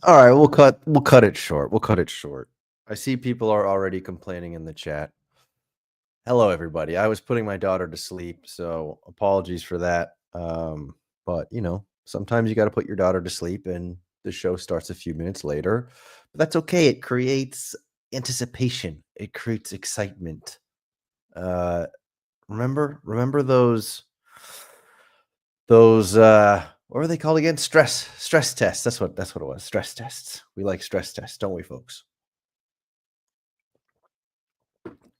All right, we'll cut it short. We'll cut it short. I see people are already complaining in the chat. Hello, everybody. I was putting my daughter to sleep, so apologies for that. But sometimes you got to put your daughter to sleep, and the show starts a few minutes later. But that's okay. It creates anticipation. It creates excitement. Uh, remember those what were they called again? Stress tests. That's what it was. Stress tests. We like stress tests, don't we, folks?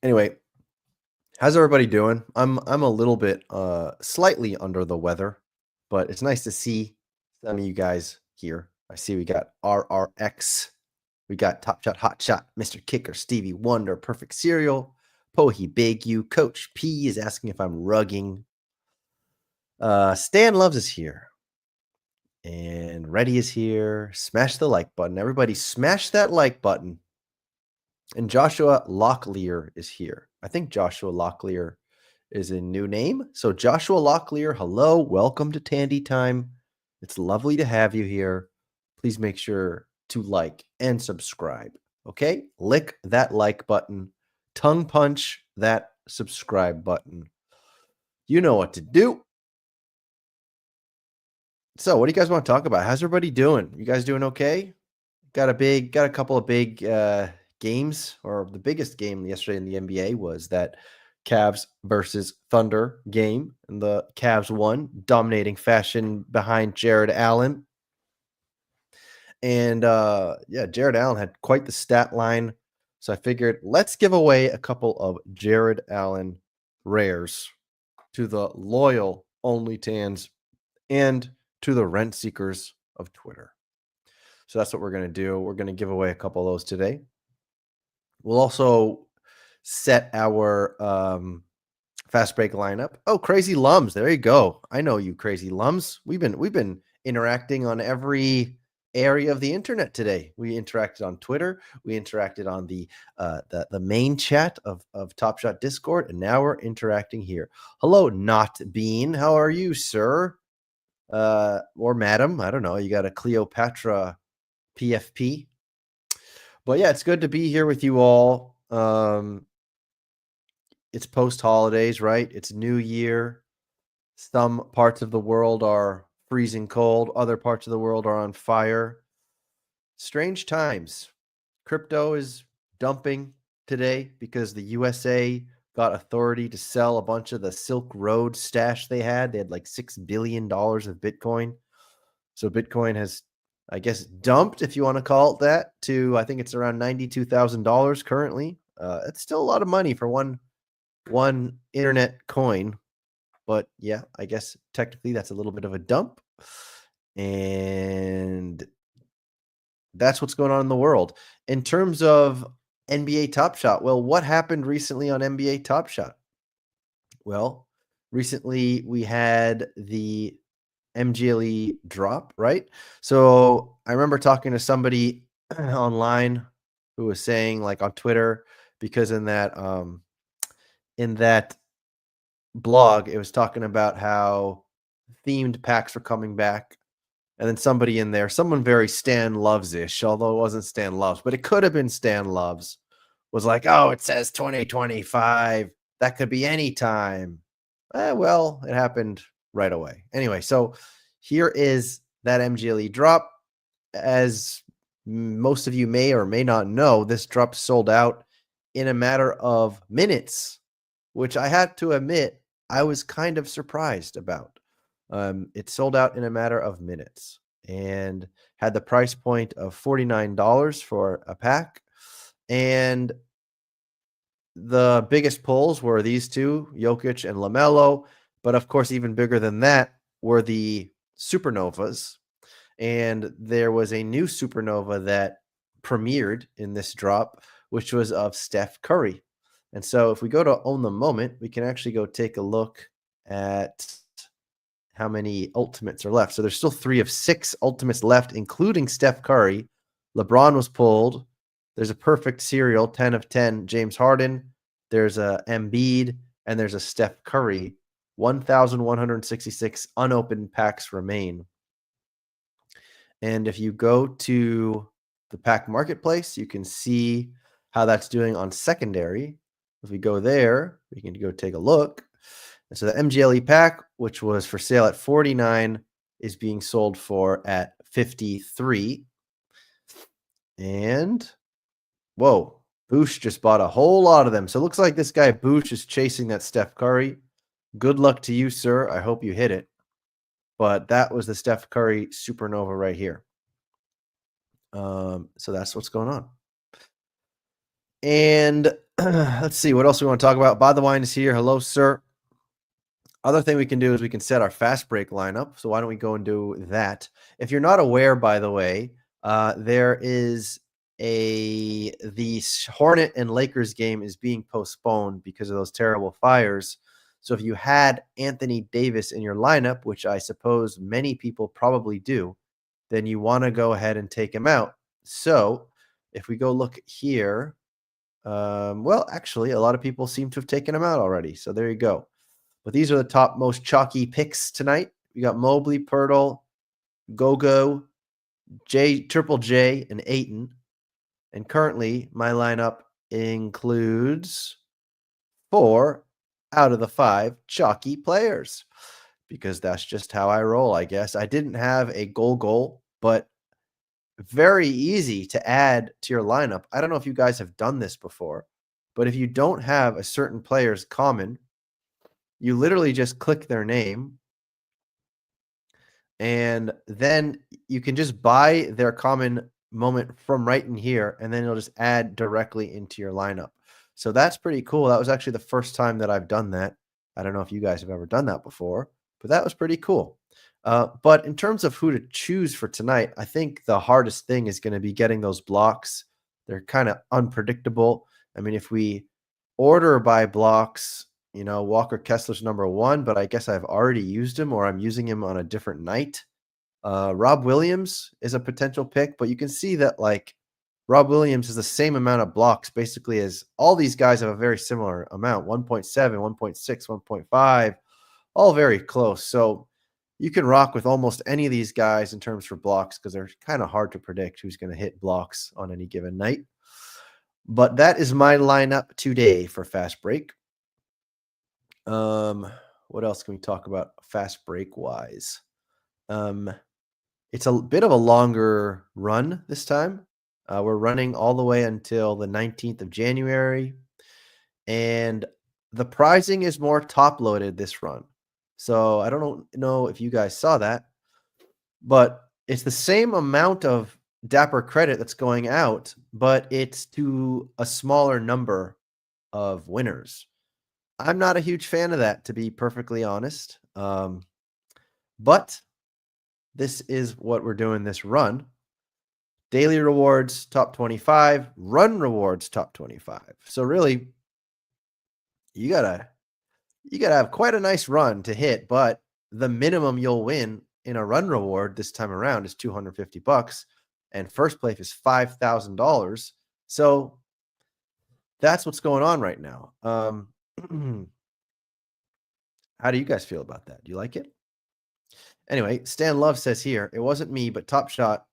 Anyway, how's everybody doing? I'm a little bit slightly under the weather, but it's nice to see some of you guys here. I see we got RRX, we got Top Shot Hot Shot, Mr. Kicker, Stevie Wonder, Perfect Cereal, Pohi Big U, Coach P is asking if I'm rugging. Stan Loves is here. And Reddy is here. Smash the like button. Everybody smash that like button. And Joshua Locklear is here. I think Joshua Locklear is a new name. So Joshua Locklear, hello. Welcome to Tandy Time. It's lovely to have you here. Please make sure to like and subscribe. Okay? Lick that like button. Tongue punch that subscribe button. You know what to do. So, what do you guys want to talk about? How's everybody doing? You guys doing okay? Got a couple of big games, or the biggest game yesterday in the NBA was that Cavs versus Thunder game, and the Cavs won, dominating fashion behind Jared Allen. And Jared Allen had quite the stat line. So I figured let's give away a couple of Jared Allen rares to the loyal OnlyTans and to the rent seekers of Twitter. So that's what we're going to do. We're going to give away a couple of those today. We'll also set our fast break lineup. Oh, Crazy Lums. There you go. I know you, Crazy Lums. We've been interacting on every area of the internet today. We interacted on Twitter. We interacted on the main chat of Top Shot Discord, and now we're interacting here. Hello, Not Bean. How are you, sir? Or madam? I don't know. You got a Cleopatra PFP. But yeah, it's good to be here with you all. It's post holidays, right? It's New Year. Some parts of the world are freezing cold. Other parts of the world are on fire. Strange times. Crypto is dumping today because the USA got authority to sell a bunch of the Silk Road stash they had. They had like $6 billion of Bitcoin. So Bitcoin has, I guess, dumped, if you want to call it that, to I think it's around $92,000 currently. It's still a lot of money for one internet coin, but yeah, I guess technically that's a little bit of a dump. And that's what's going on in the world. In terms of NBA Top Shot, well, what happened recently on NBA Top Shot? Well, recently we had the MGLE drop, right? So I remember talking to somebody online who was saying, like on Twitter, because in that blog, it was talking about how themed packs were coming back. And then somebody in there, someone very Stan Loves-ish, although it wasn't Stan Loves, but it could have been Stan Loves, was like, oh, it says 2025. That could be any time. Well, it happened right away. Anyway, so here is that MGLE drop. As most of you may or may not know, this drop sold out in a matter of minutes, which I had to admit I was kind of surprised about. It sold out in a matter of minutes and had the price point of $49 for a pack. And the biggest pulls were these two, Jokic and LaMelo. But of course, even bigger than that were the supernovas. And there was a new supernova that premiered in this drop, which was of Steph Curry. And so if we go to Own the Moment, we can actually go take a look at how many ultimates are left. So there's still 3 of 6 ultimates left, including Steph Curry. LeBron was pulled. There's a perfect serial, 10 of 10, James Harden. There's a Embiid, and there's a Steph Curry. 1,166 unopened packs remain. And if you go to the pack marketplace, you can see how that's doing on secondary. If we go there, we can go take a look. And so the MGLE pack, which was for sale at 49, is being sold for at 53. And whoa, Boosh just bought a whole lot of them. So it looks like this guy Boosh is chasing that Steph Curry. Good luck to you, sir. I hope you hit it. But that was the Steph Curry supernova right here. So that's what's going on. And let's see what else we want to talk about. By the Wine is here. Hello, sir. Other thing we can do is we can set our fast break lineup. So why don't we go and do that? If you're not aware, by the way, there is the Hornet and Lakers game is being postponed because of those terrible fires. So if you had Anthony Davis in your lineup, which I suppose many people probably do, then you want to go ahead and take him out. So if we go look here, well, actually, a lot of people seem to have taken him out already. So there you go. But these are the top most chalky picks tonight. We got Mobley, Pirtle, Gogo, Triple J, and Ayton. And currently, my lineup includes 4 out of the 5 chalky players because that's just how I roll, I guess. I didn't have a goal, but very easy to add to your lineup. I don't know if you guys have done this before, but if you don't have a certain player's common, you literally just click their name and then you can just buy their common moment from right in here, and then it'll just add directly into your lineup. So that's pretty cool. That was actually the first time that I've done that. I don't know if you guys have ever done that before, but that was pretty cool. But in terms of who to choose for tonight, I think the hardest thing is going to be getting those blocks. They're kind of unpredictable. I mean, if we order by blocks, Walker Kessler's number 1, but I guess I've already used him or I'm using him on a different night. Rob Williams is a potential pick, but you can see that Rob Williams has the same amount of blocks basically as all these guys have a very similar amount, 1.7, 1.6, 1.5, all very close. So you can rock with almost any of these guys in terms for blocks because they're kind of hard to predict who's going to hit blocks on any given night. But that is my lineup today for Fast Break. What else can we talk about fast break wise? It's a bit of a longer run this time. We're running all the way until the 19th of January, and the pricing is more top loaded this run. So I don't know if you guys saw that, but it's the same amount of Dapper credit that's going out, but it's to a smaller number of winners. I'm not a huge fan of that, to be perfectly honest. But this is what we're doing this run. Daily rewards, top 25. Run rewards, top 25. So really, you gotta have quite a nice run to hit, but the minimum you'll win in a run reward this time around is $250, and first place is $5,000. So that's what's going on right now. How do you guys feel about that? Do you like it? Anyway, Stan Love says here, it wasn't me, but Top Shot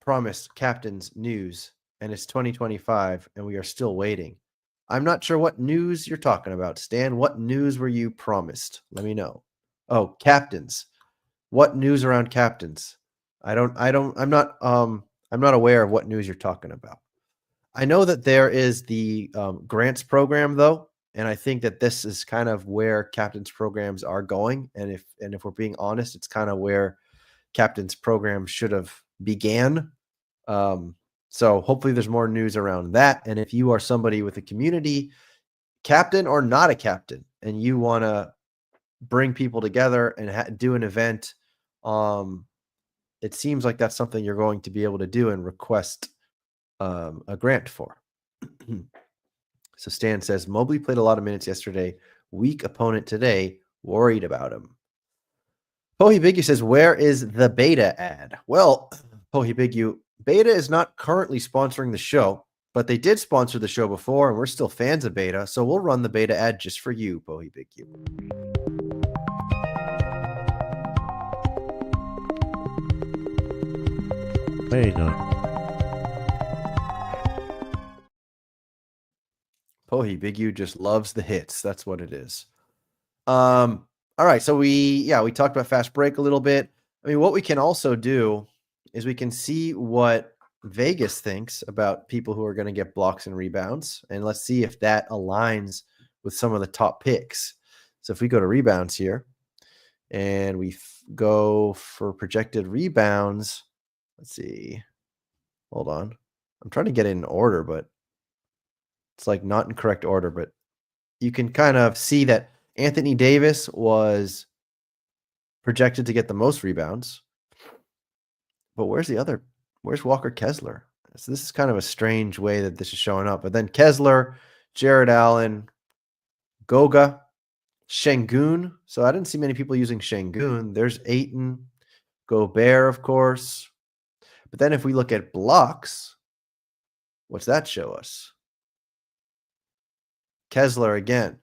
promised captains news, and it's 2025, and we are still waiting. I'm not sure what news you're talking about, Stan. What news were you promised? Let me know. Oh, captains. What news around captains? I'm not aware of what news you're talking about. I know that there is the grants program though, and I think that this is kind of where captains programs are going. And if we're being honest, it's kind of where captains program should have began. So hopefully there's more news around that. And if you are somebody with a community, captain or not a captain, and you want to bring people together and do an event, it seems like that's something you're going to be able to do and request a grant for. So Stan says, Mobley played a lot of minutes yesterday. Weak opponent today. Worried about him. Pohibigu says, where is the beta ad? Well, Pohibigu, beta is not currently sponsoring the show, but they did sponsor the show before, and we're still fans of beta, so we'll run the beta ad just for you, Pohibigu. There you go. Pohi, Big U just loves the hits. That's what it is. All right. So we talked about fast break a little bit. I mean, what we can also do is we can see what Vegas thinks about people who are going to get blocks and rebounds. And let's see if that aligns with some of the top picks. So if we go to rebounds here and we go for projected rebounds, let's see. Hold on. I'm trying to get it in order, but it's like not in correct order. But you can kind of see that Anthony Davis was projected to get the most rebounds. But where's Walker Kessler? So this is kind of a strange way that this is showing up. But then Kessler, Jared Allen, Goga, Şengün. So I didn't see many people using Şengün. There's Ayton, Gobert, of course. But then if we look at blocks, what's that show us? Kessler again.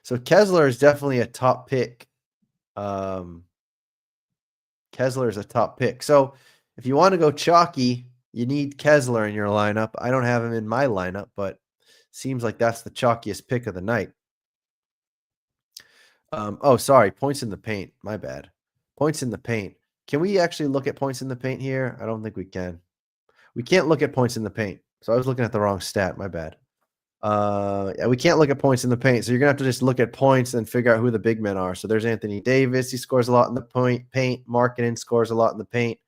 So Kessler is definitely a top pick. Kessler is a top pick. So if you want to go chalky, you need Kessler in your lineup. I don't have him in my lineup, but seems like that's the chalkiest pick of the night. Oh, sorry. Points in the paint. My bad. Points in the paint. Can we actually look at points in the paint here? I don't think we can. We can't look at points in the paint. So I was looking at the wrong stat. My bad. Yeah, we can't look at points in the paint. So you're going to have to just look at points and figure out who the big men are. So there's Anthony Davis. He scores a lot in the paint. Markkanen scores a lot in the paint.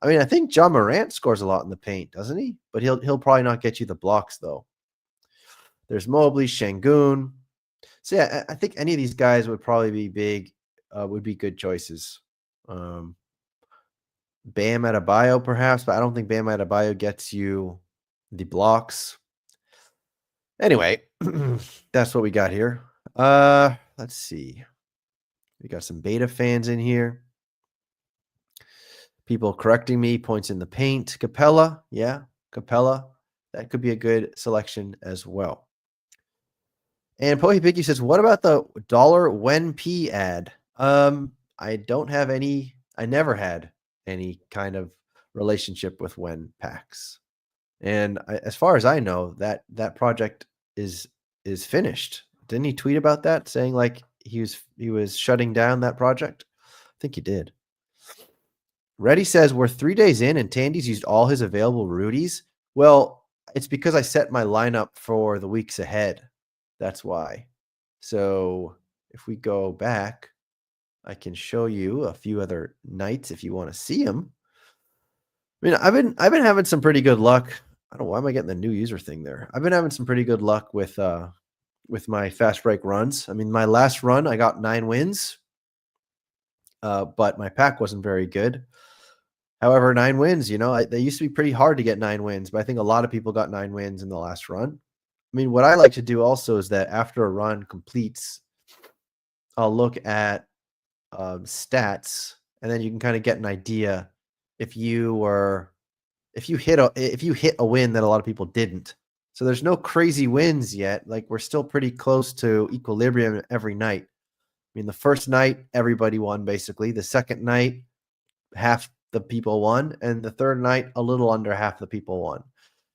I mean, I think John Morant scores a lot in the paint, doesn't he? But he'll probably not get you the blocks, though. There's Mobley, Şengün. So, yeah, I think any of these guys would probably be big, would be good choices. Bam Adebayo, perhaps, but I don't think Bam Adebayo gets you the blocks. Anyway, that's what we got here. Let's see. We got some beta fans in here. People correcting me, points in the paint. Capella, yeah, Capella. That could be a good selection as well. And Pohi Picky says, what about the $WhenP ad? I don't have any. I never had any kind of relationship with When packs. And as far as I know, that project is finished. Didn't he tweet about that, saying like he was shutting down that project? I think he did. Reddy says we're 3 days in and Tandy's used all his available Rudies. Well, it's because I set my lineup for the weeks ahead. That's why. So if we go back, I can show you a few other nights if you want to see them. I mean, I've been having some pretty good luck. I don't know why am I getting the new user thing there. I've been having some pretty good luck with my fast break runs. I mean, my last run I got 9 wins, but my pack wasn't very good. However, 9 wins, they used to be pretty hard to get 9 wins, but I think a lot of people got 9 wins in the last run. I mean, what I like to do also is that after a run completes, I'll look at stats, and then you can kind of get an idea if you hit a win that a lot of people didn't. So there's no crazy wins yet. Like we're still pretty close to equilibrium every night. I mean, the first night everybody won basically. The second night, half the people won, and the third night a little under half the people won.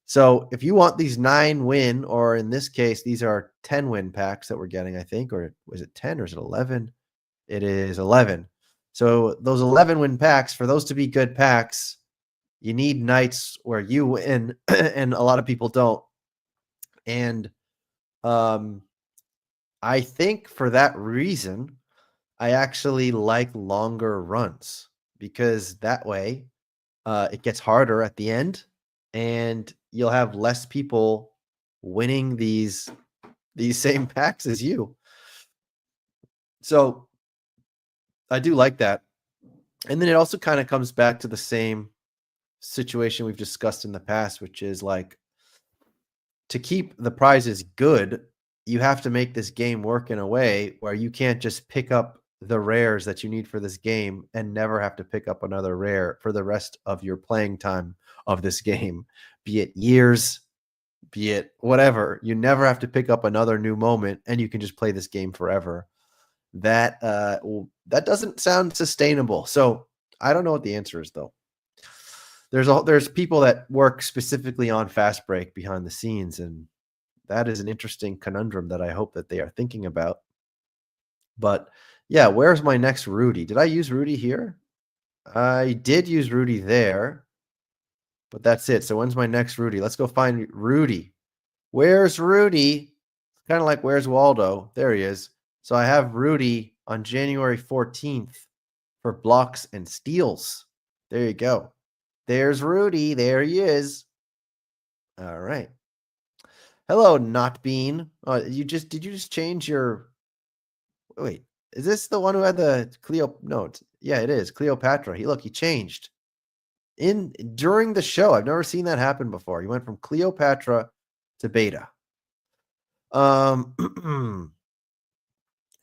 So if you want these 9 win, or in this case, these are 10 win packs that we're getting, I think, or was it 10 or is it 11? It is 11. So those 11 win packs, for those to be good packs, you need nights where you win and a lot of people don't. And I think for that reason, I actually like longer runs, because that way it gets harder at the end and you'll have less people winning these same packs as you. So I do like that. And then it also kind of comes back to the same situation we've discussed in the past, which is like, to keep the prizes good, you have to make this game work in a way where you can't just pick up the rares that you need for this game and never have to pick up another rare for the rest of your playing time of this game, be it years, be it whatever. You never have to pick up another new moment and you can just play this game forever. That doesn't sound sustainable. So I don't know what the answer is, though. there's people that work specifically on Fast Break behind the scenes, and that is an interesting conundrum that I hope that they are thinking about. But yeah, where's my next Rudy? Did I use Rudy here? I did use Rudy there, but that's it. So when's my next Rudy? Let's go find Rudy. Where's Rudy? Kind of like where's Waldo? There he is. So I have Rudy on January 14th for blocks and steals. There you go. There's Rudy. There he is. All right. Hello, Not Bean. Did you just change your? Wait, is this the one who had the Cleo? No, yeah, it is Cleopatra. He changed during the show. I've never seen that happen before. He went from Cleopatra to Beta.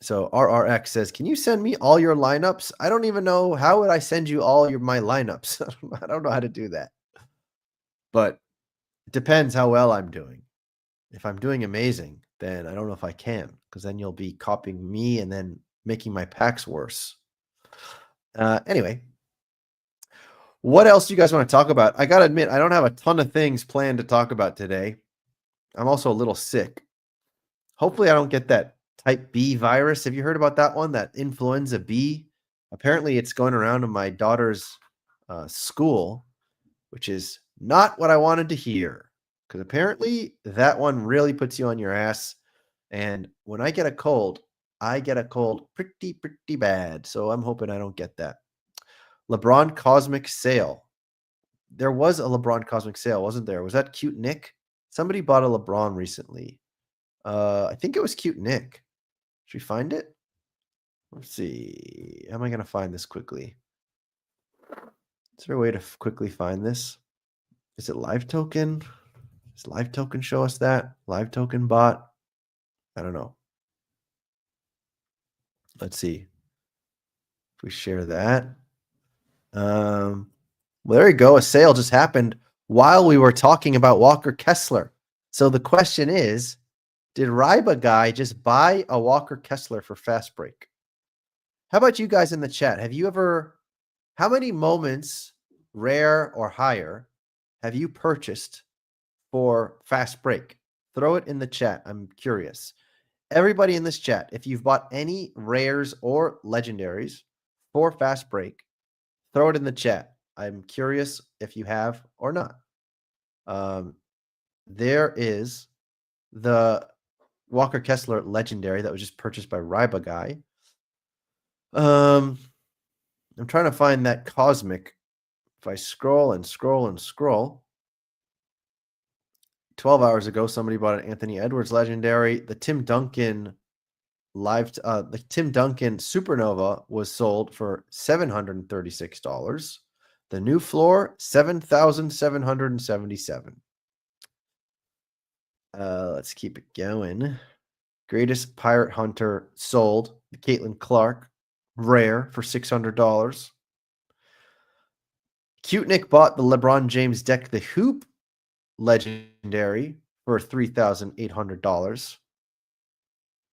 So RRX says, "Can you send me all your lineups?" I don't even know how would I send you all my lineups. I don't know how to do that. But it depends how well I'm doing. If I'm doing amazing, then I don't know if I can, because then you'll be copying me and then making my packs worse. Anyway, what else do you guys want to talk about? I got to admit, I don't have a ton of things planned to talk about today. I'm also a little sick. Hopefully I don't get that type B virus. Have you heard about that one, that influenza B? Apparently it's going around in my daughter's school, which is not what I wanted to hear. Because apparently that one really puts you on your ass. And when I get a cold pretty bad. So I'm hoping I don't get that. LeBron Cosmic Sale. There was a LeBron Cosmic Sale, wasn't there? Was that Cute Nick? Somebody bought a LeBron recently. I think it was Cute Nick. Should we find it? Let's see. How am I going to find this quickly? Is there a way to quickly find this? Is it Live Token? Does Live Token show us that? Live Token bot? I don't know. Let's see. If we share that. Well, there you go. A sale just happened while we were talking about Walker Kessler. So the question is, did Ryba guy just buy a Walker Kessler for Fast Break? How about you guys in the chat? How many moments, rare or higher, have you purchased for Fast Break? Throw it in the chat. I'm curious. Everybody in this chat, if you've bought any rares or legendaries for Fast Break, throw it in the chat. I'm curious if you have or not. There is the Walker Kessler legendary that was just purchased by Ryba guy. I'm trying to find that Cosmic. If I scroll and scroll and scroll, 12 hours ago, somebody bought an Anthony Edwards legendary. The Tim Duncan the Tim Duncan Supernova was sold for $736. The new floor, $7,777. Let's keep it going. Greatest Pirate Hunter sold. Caitlin Clark, rare for $600. Cute Nick bought the LeBron James Deck the Hoop legendary for $3,800.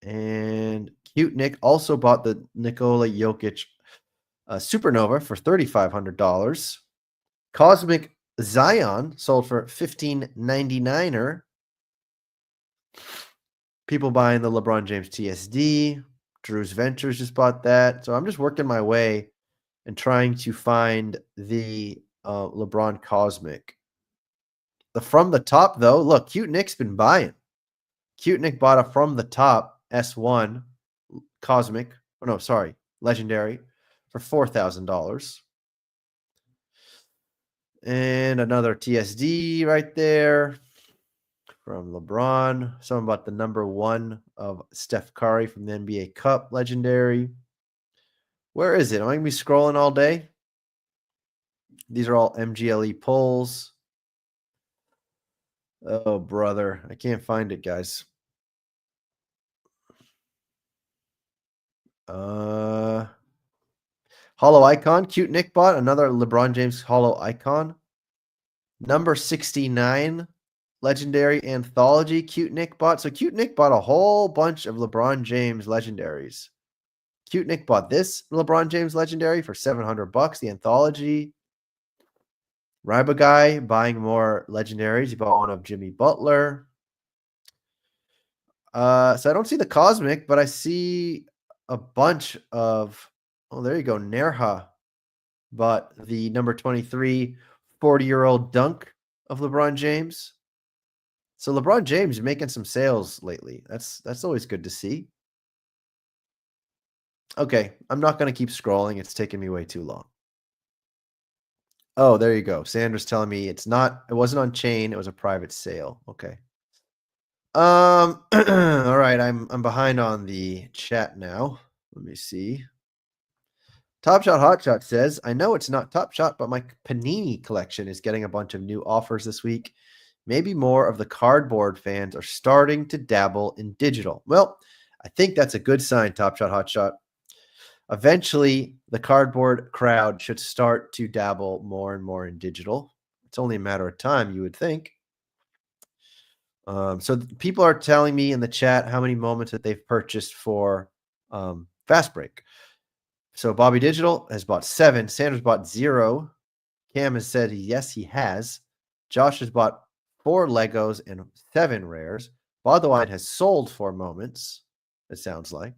And Cute Nick also bought the Nikola Jokic Supernova for $3,500. Cosmic Zion sold for $1,599. People buying the LeBron James TSD. Drew's Ventures just bought that. So I'm just working my way and trying to find the LeBron Cosmic. From the top, though, look, Cute Nick's been buying. Cute Nick bought a From the Top S1 Cosmic. Oh, no, sorry. Legendary for $4,000. And another TSD right there from LeBron. Someone bought the number 1 of Steph Curry from the NBA Cup legendary. Where is it? Am I going to be scrolling all day? These are all MGLE pulls. Oh, brother. I can't find it, guys. Hollow Icon. Cute Nick bought another LeBron James Hollow Icon. Number 69 Legendary Anthology. Cute Nick bought. So Cute Nick bought a whole bunch of LeBron James legendaries. Cute Nick bought this LeBron James legendary for $700. The Anthology. Ryba guy buying more legendaries. He bought one of Jimmy Butler. So I don't see the cosmic, but I see a bunch of. Oh, there you go, Nerha. But the number 23 40-year-old dunk of LeBron James. So LeBron James making some sales lately. That's always good to see. Okay, I'm not going to keep scrolling. It's taking me way too long. Oh, there you go. Sandra's telling me it wasn't on chain, it was a private sale. Okay. All right, I'm behind on the chat now. Let me see. Top Shot Hotshot says, I know it's not Top Shot, but my Panini collection is getting a bunch of new offers this week. Maybe more of the cardboard fans are starting to dabble in digital. Well, I think that's a good sign, Top Shot Hotshot. Eventually, the cardboard crowd should start to dabble more and more in digital. It's only a matter of time, you would think. So people are telling me in the chat how many moments that they've purchased for Fast Break. So Bobby Digital has bought 7. Sanders bought 0. Cam has said yes, he has. Josh has bought 4 Legos and 7 rares. Bodwine has sold 4 moments, it sounds like.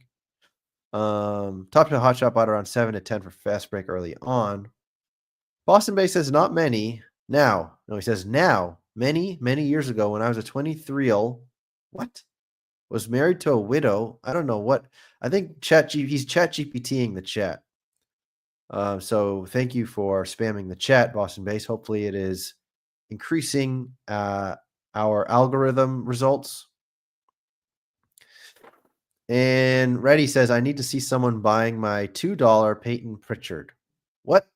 Top to Hotshot bought around 7 to 10 for Fast Break early on. Boston Bay says not many. Now. No, he says now. Many years ago when I was a 23-year-old. What? Was married to a widow. I don't know what. I think he's ChatGPTing the chat. So thank you for spamming the chat, Boston Base. Hopefully it is increasing our algorithm results. And Reddy says, I need to see someone buying my $2 Peyton Pritchard. What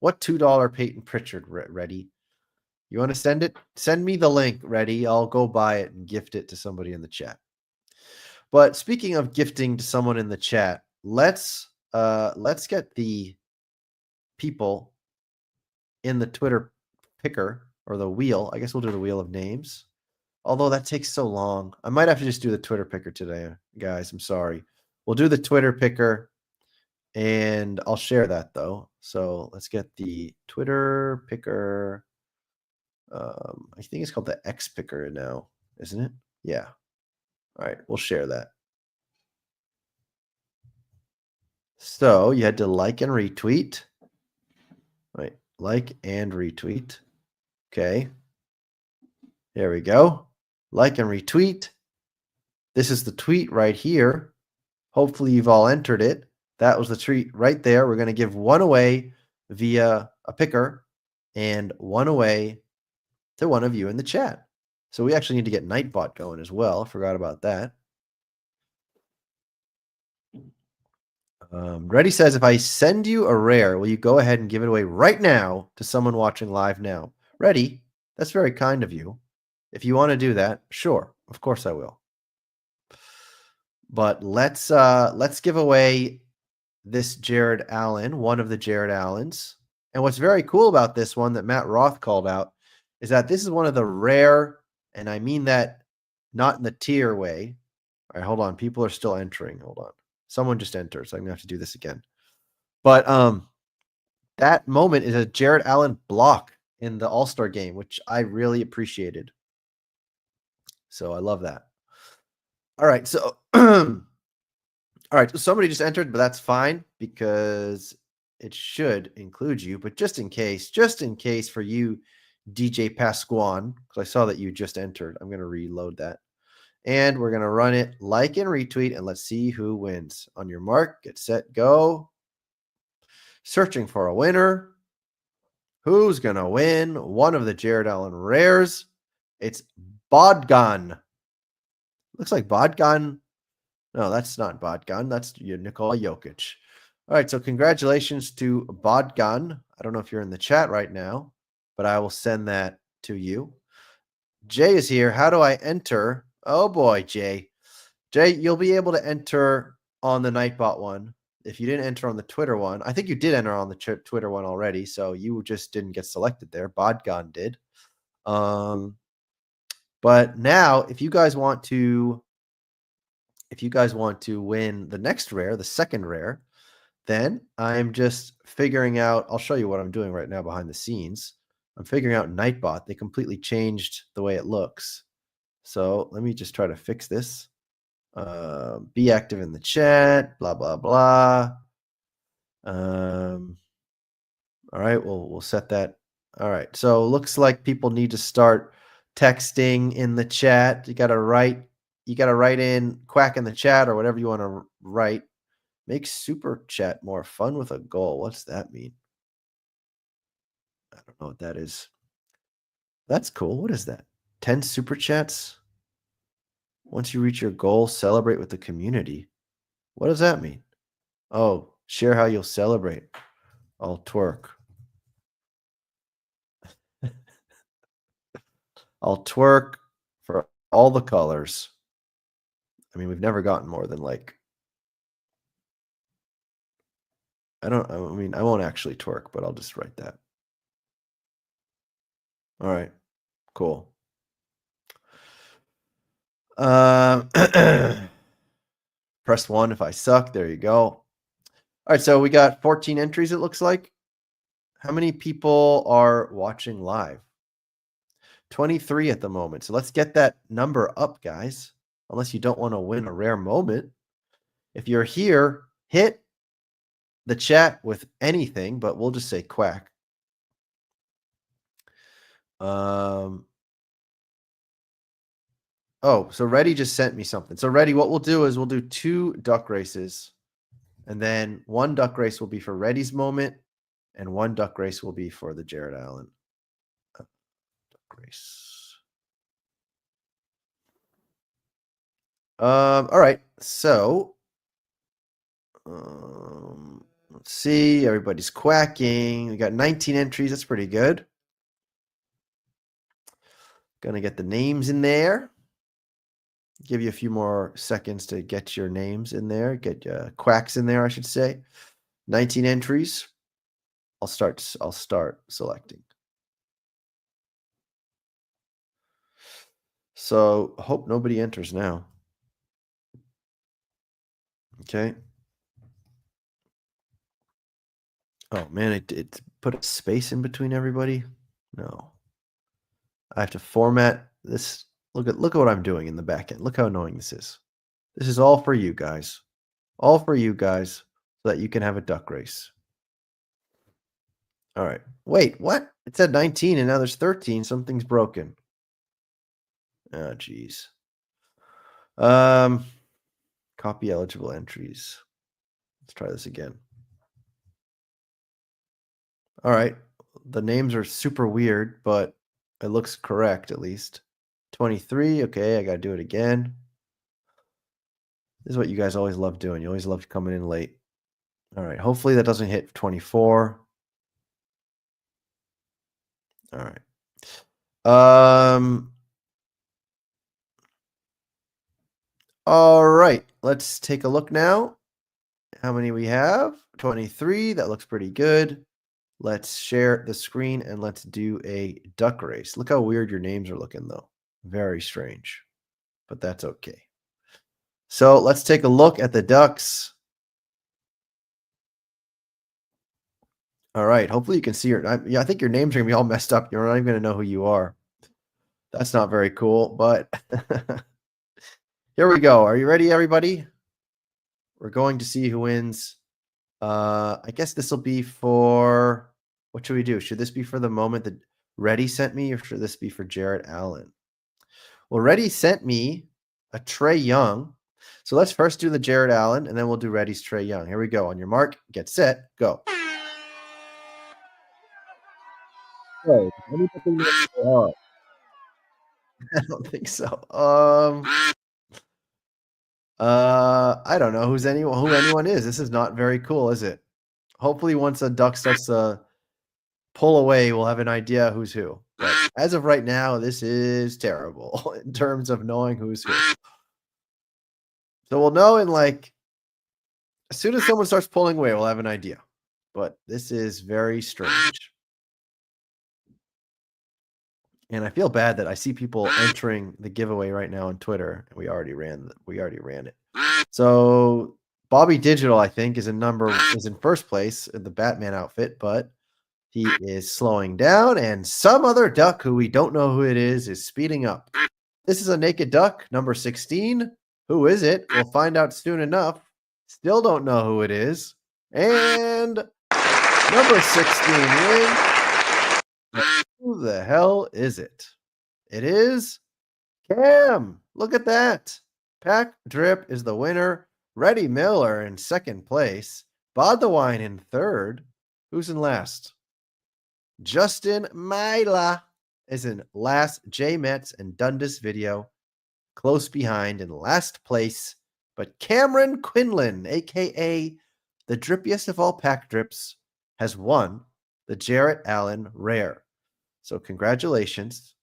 $2 Peyton Pritchard, Reddy? You want to send it? Send me the link, Reddy. I'll go buy it and gift it to somebody in the chat. But speaking of gifting to someone in the chat, let's get the people in the Twitter picker or the wheel. I guess we'll do the wheel of names. Although that takes so long. I might have to just do the Twitter picker today, guys. I'm sorry. We'll do the Twitter picker and I'll share that though. So let's get the Twitter picker. I think it's called the X picker now, isn't it? Yeah. All right, we'll share that. So you had to like and retweet. Right, like and retweet. Okay. There we go. Like and retweet. This is the tweet right here. Hopefully you've all entered it. That was the tweet right there. We're going to give one away via a picker and one away to one of you in the chat. So we actually need to get Nightbot going as well. I forgot about that. Reddy says, if I send you a rare, will you go ahead and give it away right now to someone watching live now? Reddy, that's very kind of you. If you want to do that, sure, of course I will. But let's give away this Jared Allen, one of the Jared Allens. And what's very cool about this one that Matt Roth called out is that this is one of the rare, and I mean that not in the tier way. All right, hold on. People are still entering. Hold on. Someone just entered, so I'm gonna have to do this again. But that moment is a Jared Allen block in the All-Star game, which I really appreciated. So I love that. All right, so all right, so somebody just entered, but that's fine because it should include you. But just in case for you, DJ Pasquan, because I saw that you just entered, I'm gonna reload that. And we're going to run it like and retweet, and let's see who wins. On your mark, get set, go. Searching for a winner. Who's going to win one of the Jared Allen rares? It's Bogdan. Looks like Bogdan. No, that's not Bogdan. That's Nikola Jokic. All right, so congratulations to Bogdan. I don't know if you're in the chat right now, but I will send that to you. Jay is here. How do I enter? Oh boy, Jay. Jay, you'll be able to enter on the Nightbot one. If you didn't enter on the Twitter one, I think you did enter on the Twitter one already, so you just didn't get selected there. Bodgon did. But now, if you guys want to win the next rare, the second rare, then I'm just figuring out. I'll show you what I'm doing right now behind the scenes. I'm figuring out Nightbot. They completely changed the way it looks. So let me just try to fix this. Be active in the chat, blah, blah, blah. All right, we'll set that. All right, so looks like people need to start texting in the chat. You gotta write in quack in the chat or whatever you want to write. Make super chat more fun with a goal. What's that mean? I don't know what that is. That's cool. What is that? 10 super chats? Once you reach your goal, celebrate with the community. What does that mean? Oh, share how you'll celebrate. I'll twerk. I'll twerk for all the colors. I mean, we've never gotten more than like, I won't actually twerk, but I'll just write that. All right, cool. Press 1 if I suck. There you go. All right, so we got 14 entries, it looks like. How many people are watching live? 23 at the moment. So let's get that number up, guys. Unless you don't want to win a rare moment. If you're here, hit the chat with anything, but we'll just say quack. Oh, so Reddy just sent me something. So Reddy, what we'll do is we'll do 2 duck races. And then 1 duck race will be for Reddy's moment. And 1 duck race will be for the Jared Allen duck race. All right. So let's see. Everybody's quacking. We got 19 entries. That's pretty good. Gonna get the names in there. Give you a few more seconds to get your names in there. Get quacks in there, I should say. 19 entries. I'll start selecting. So hope nobody enters now. Okay. Oh man, it put a space in between everybody. No. I have to format this. Look at what I'm doing in the back end. Look how annoying this is. This is all for you guys. All for you guys so that you can have a duck race. All right. Wait, what? It said 19 and now there's 13. Something's broken. Oh, geez. Copy eligible entries. Let's try this again. All right. The names are super weird, but it looks correct at least. 23. Okay, I got to do it again. This is what you guys always love doing. You always love coming in late. All right. Hopefully that doesn't hit 24. All right. All right. Let's take a look now. How many we have? 23. That looks pretty good. Let's share the screen and let's do a duck race. Look how weird your names are looking, though. Very strange, but that's okay. So let's take a look at the ducks. All right. Hopefully you can see your. I think your names are gonna be all messed up. You're not even gonna know who you are. That's not very cool, but here we go. Are you ready, everybody? We're going to see who wins. I guess this will be for, what should we do? Should this be for the moment that Reddy sent me, or should this be for Jared Allen? Well, Reddy sent me a Trae Young. So let's first do the Jared Allen, and then we'll do Reddy's Trae Young. Here we go. On your mark, get set, go. I don't think so. I don't know who anyone is. This is not very cool, is it? Hopefully once a duck starts to pull away, we'll have an idea who's who. But as of right now, this is terrible in terms of knowing who's who. So we'll know in like, as soon as someone starts pulling away, we'll have an idea. But this is very strange. And I feel bad that I see people entering the giveaway right now on Twitter. And we already ran it. So Bobby Digital, I think, is in first place in the Batman outfit, but He is slowing down, and some other duck who we don't know who it is speeding up. This is a naked duck, number 16. Who is it? We'll find out soon enough. Still don't know who it is. And number 16 wins. Who the hell is it? It is Cam. Look at that. Pack Drip is the winner. Reddy Miller in second place. Bodwine in third. Who's in last? Justin Myla is in last. J Metz and Dundas Video close behind in last place. But Cameron Quinlan, aka the drippiest of all pack drips, has won the Jarrett Allen Rare. So congratulations,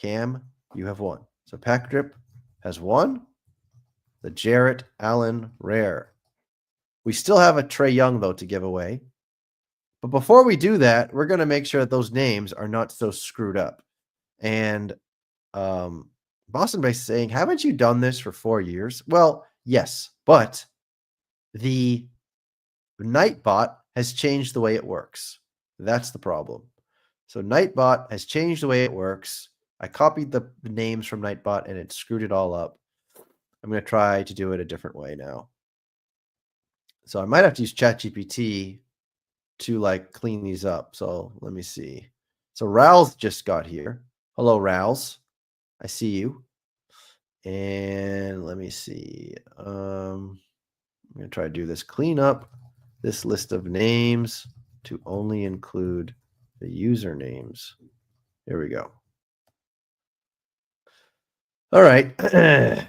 Cam, you have won. So Pack Drip has won the Jarrett Allen Rare. We still have a Trey Young, though, to give away. But before we do that, we're going to make sure that those names are not so screwed up. And Boston Base is saying, haven't you done this for 4 years? Well, yes, but the Nightbot has changed the way it works. That's the problem. So Nightbot has changed the way it works. I copied the names from Nightbot and it screwed it all up. I'm going to try to do it a different way now. So I might have to use ChatGPT to like clean these up. So let me see. So Ral's just got here. Hello, Ral's. I see you. And let me see. I'm going to try to do this. Clean up this list of names to only include the usernames. Here we go. All right. There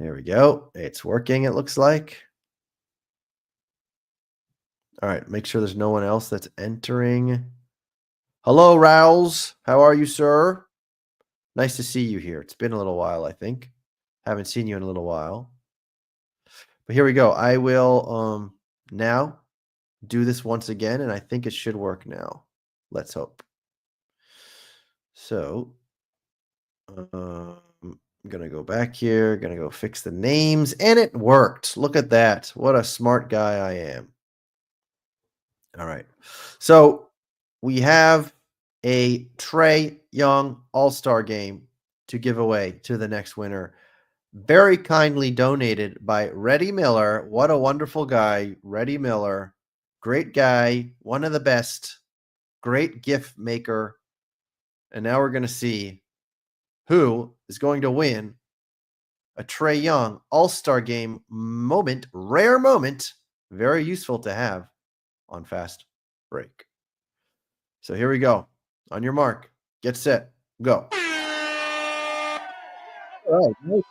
we go. It's working, it looks like. All right. Make sure there's no one else that's entering. Hello, Rouse. How are you, sir? Nice to see you here. It's been a little while, I think. Haven't seen you in a little while. But here we go. I will now do this once again, and I think it should work now. Let's hope. So I'm going to go back here, going to go fix the names, and it worked. Look at that. What a smart guy I am. All right. So we have a Trey Young All-Star game to give away to the next winner. Very kindly donated by Reddy Miller. What a wonderful guy, Reddy Miller. Great guy, one of the best, great gift maker. And now we're going to see who is going to win a Trey Young All-Star Game moment, rare moment, very useful to have on Fast Break. So here we go. On your mark, get set, go. All right.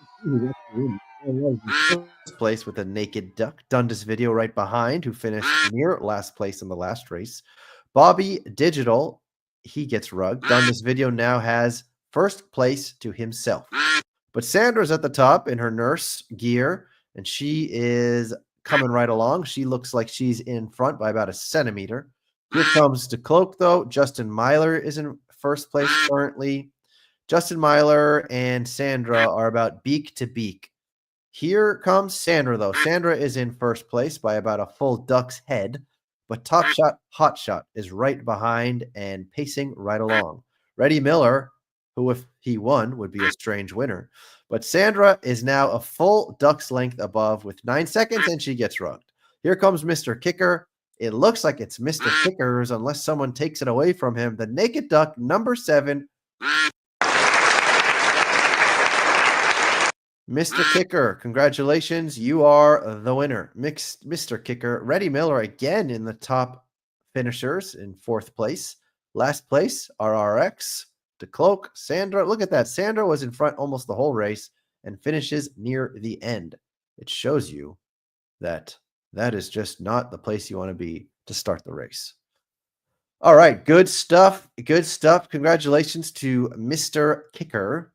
First place with a naked duck. Dundas Video right behind, who finished near last place in the last race. Bobby Digital, he gets rugged. Dundas Video now has first place to himself. But Sandra's at the top in her nurse gear, and she is coming right along. She looks like she's in front by about a centimeter. Here comes DeCloak, though. Justin Myler is in first place currently. Justin Myler and Sandra are about beak to beak. Here comes Sandra, though. Sandra is in first place by about a full duck's head, but Top Shot Hot Shot is right behind and pacing right along. Reddy Miller, who if he won would be a strange winner, but Sandra is now a full duck's length above with 9 seconds, and she gets rugged. Here comes Mr. Kicker. It looks like it's Mr. Kicker's unless someone takes it away from him. The naked duck, number 7. Mr. Kicker, congratulations. You are the winner. Mr. Kicker, Reddy Miller again in the top finishers in 4th place. Last place, RRX, DeCloak, Sandra. Look at that. Sandra was in front almost the whole race and finishes near the end. It shows you that that is just not the place you want to be to start the race. All right. Good stuff. Good stuff. Congratulations to Mr. Kicker.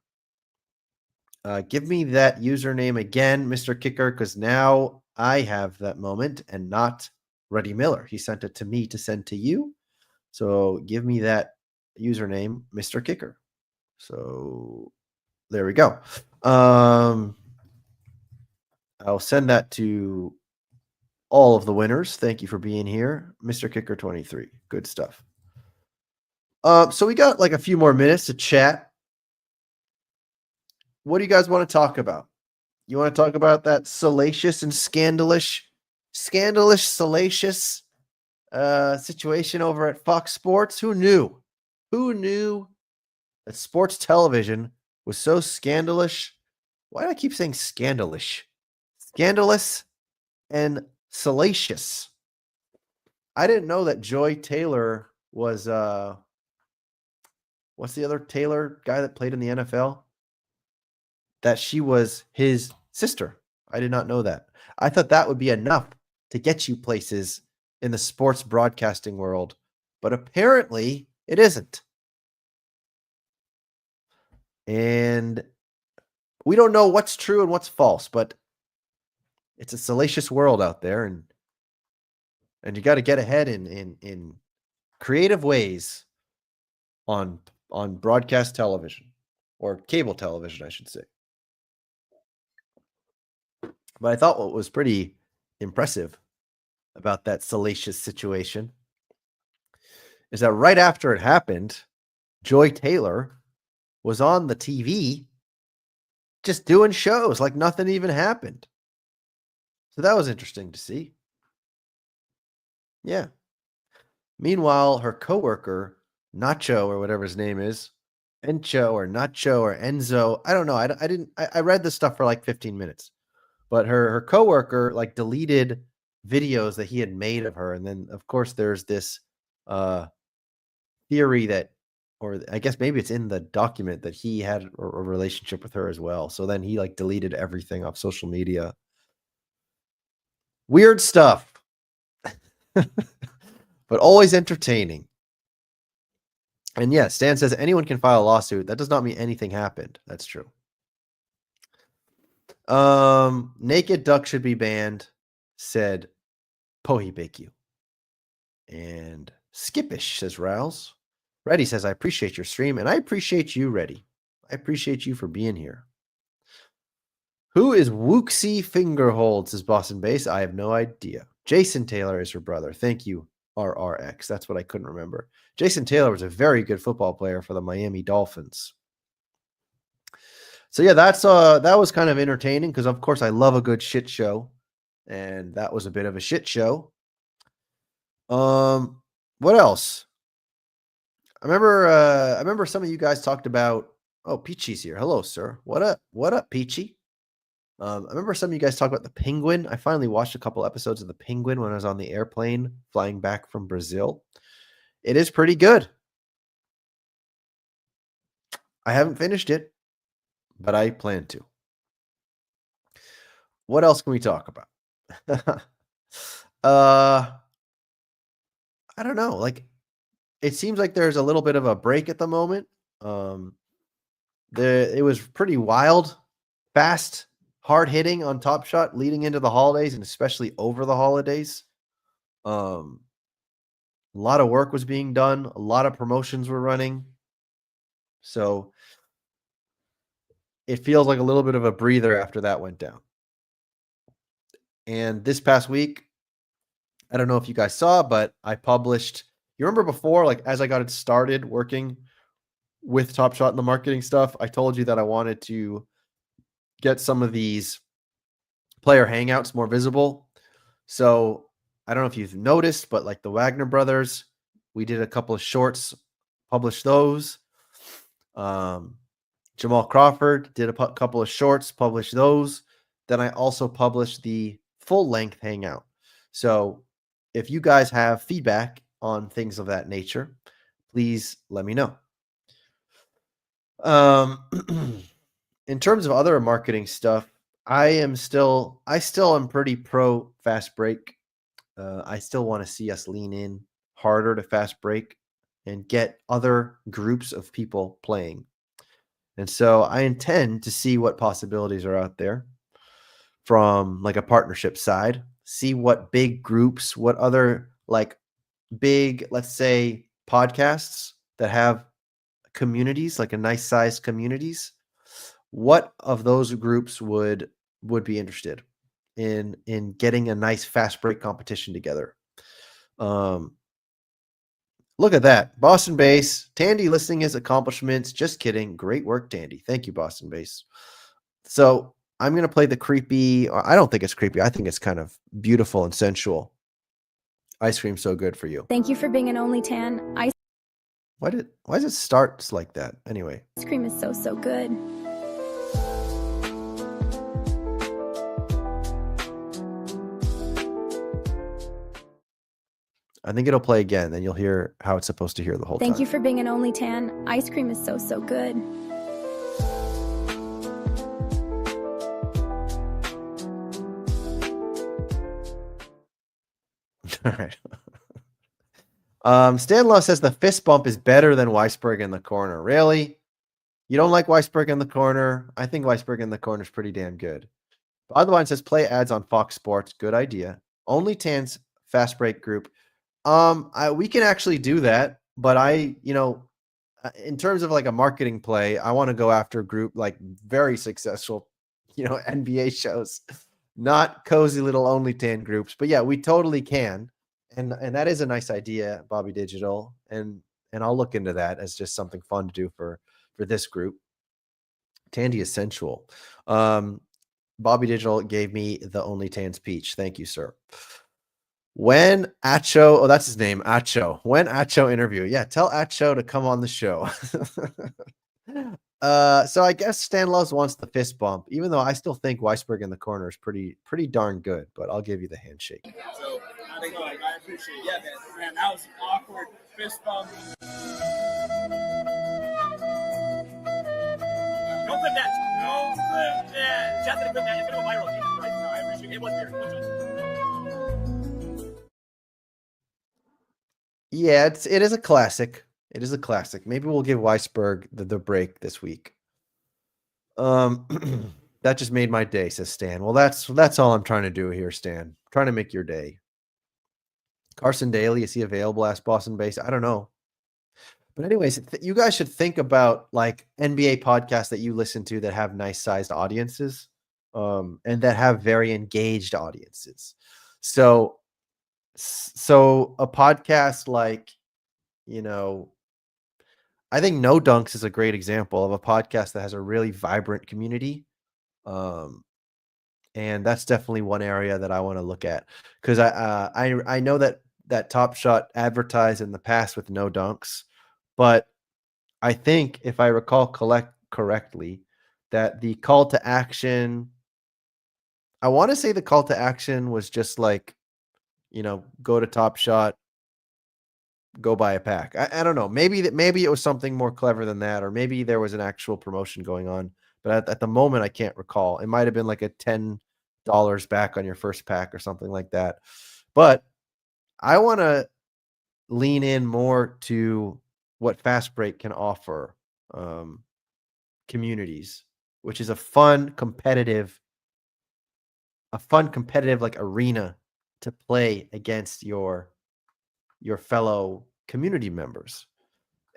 Give me that username again, Mr. Kicker, because now I have that moment and not Reddy Miller. He sent it to me to send to you. So give me that username, Mr. Kicker. So there we go. I'll send that to all of the winners. Thank you for being here, Mr. Kicker 23. Good stuff. So we got like a few more minutes to chat. What do you guys want to talk about? You want to talk about that salacious and salacious situation over at Fox Sports? Who knew? Who knew that sports television was so scandalous? Why do I keep saying scandalous? Scandalous and salacious. I didn't know that Joy Taylor was what's the other Taylor guy that played in the NFL? That she was his sister. I did not know that. I thought that would be enough to get you places in the sports broadcasting world, but apparently it isn't. And we don't know what's true and what's false, but it's a salacious world out there, and you got to get ahead in creative ways on broadcast television, or cable television, I should say. But I thought what was pretty impressive about that salacious situation is that right after it happened, Joy Taylor was on the TV just doing shows like nothing even happened. So that was interesting to see. Yeah. Meanwhile, her coworker, Nacho, or whatever his name is, Encho or Nacho or Enzo, I don't know. I read this stuff for like 15 minutes. But her coworker like deleted videos that he had made of her, and then of course there's this theory that, or I guess maybe it's in the document, that he had a relationship with her as well. So then he like deleted everything off social media. Weird stuff, but always entertaining. And yeah, Stan says anyone can file a lawsuit. That does not mean anything happened. That's true. Naked Duck should be banned, said Pohibekyu. And Skippish, says Rouse. Reddy says, I appreciate your stream, and I appreciate you, Reddy. I appreciate you for being here. Who is Wooksy Fingerhold, says Boston Base. I have no idea. Jason Taylor is her brother. Thank you, RRX. That's what I couldn't remember. Jason Taylor was a very good football player for the Miami Dolphins. So yeah, that was kind of entertaining because of course I love a good shit show, and that was a bit of a shit show. What else? I remember some of you guys talked about. Oh, Peachy's here. Hello, sir. What up? What up, Peachy? I remember some of you guys talked about the Penguin. I finally watched a couple episodes of the Penguin when I was on the airplane flying back from Brazil. It is pretty good. I haven't finished it, but I plan to. What else can we talk about? I don't know. Like, it seems like there's a little bit of a break at the moment. It was pretty wild, fast, hard hitting on Top Shot leading into the holidays, and especially over the holidays. A lot of work was being done. A lot of promotions were running. So it feels like a little bit of a breather after that went down. And this past week, I don't know if you guys saw, but I published. You remember before, like as I got it started working with Top Shot and the marketing stuff, I told you that I wanted to get some of these player hangouts more visible. So I don't know if you've noticed, but like the Wagner brothers, we did a couple of shorts, published those. Jamal Crawford did a couple of shorts, published those. Then I also published the full length hangout. So if you guys have feedback on things of that nature, please let me know. In terms of other marketing stuff, I still am pretty pro fast break. I still want to see us lean in harder to fast break and get other groups of people playing. And so I intend to see what possibilities are out there from like a partnership side, see what big groups, what other like big, let's say podcasts that have communities, like a nice sized communities, what of those groups would be interested. in getting a nice fast break competition together. Look at that. Boston Base. Tandy listing his accomplishments. Just kidding. Great work, Tandy. Thank you, Boston Base. So I'm going to play the creepy. I don't think it's creepy. I think it's kind of beautiful and sensual. Ice cream so good for you. Thank you for being an only tan. Ice Why does it start like that? Anyway. cream is so good. I think it'll play again, then you'll hear how it's supposed to hear the whole time. Thank you for being an only tan. Ice cream is so good. All right. Stan Love says the fist bump is better than Weisberg in the corner. Really? You don't like Weisberg in the corner? I think Weisberg in the corner is pretty damn good. Otherwise says play ads on Fox Sports. Good idea. Only Tan's fast break group. We can actually do that, but in terms of like a marketing play, I want to go after a group like very successful, NBA shows, not cozy little only tan groups. But yeah, we totally can. And that is a nice idea, Bobby Digital. And I'll look into that as just something fun to do for this group. Tandy is sensual. Bobby Digital gave me the only Tan's peach. Thank you, sir. When Acho, that's his name, Acho. When Acho interview. Yeah, tell Acho to come on the show. So I guess Stan Loves wants the fist bump, even though I still think Weisberg in the corner is pretty darn good, but I'll give you the handshake. So I appreciate it. Yeah, man, that was an awkward fist bump. Don't clip that. Don't clip that. Just gonna clip that. It's gonna go viral. Jesus Christ. No, I appreciate it. It was weird. Yeah, it is a classic. It is a classic. Maybe we'll give Weisberg the break this week. That just made my day, says Stan. Well, that's all I'm trying to do here, Stan. I'm trying to make your day. Carson Daly, is he available? Asked Boston Base. I don't know. But anyways, you guys should think about like NBA podcasts that you listen to that have nice sized audiences, and that have very engaged audiences. So a podcast like, I think No Dunks is a great example of a podcast that has a really vibrant community. And that's definitely one area that I want to look at, because I know that Top Shot advertised in the past with No Dunks, but I think if I recall correctly, that the call to action, I want to say the call to action was just like, go to Top Shot, go buy a pack. I don't know. Maybe it was something more clever than that, or maybe there was an actual promotion going on. But at the moment, I can't recall. It might have been like a $10 back on your first pack or something like that. But I want to lean in more to what Fast Break can offer communities, which is a fun competitive like arena to play against your fellow community members.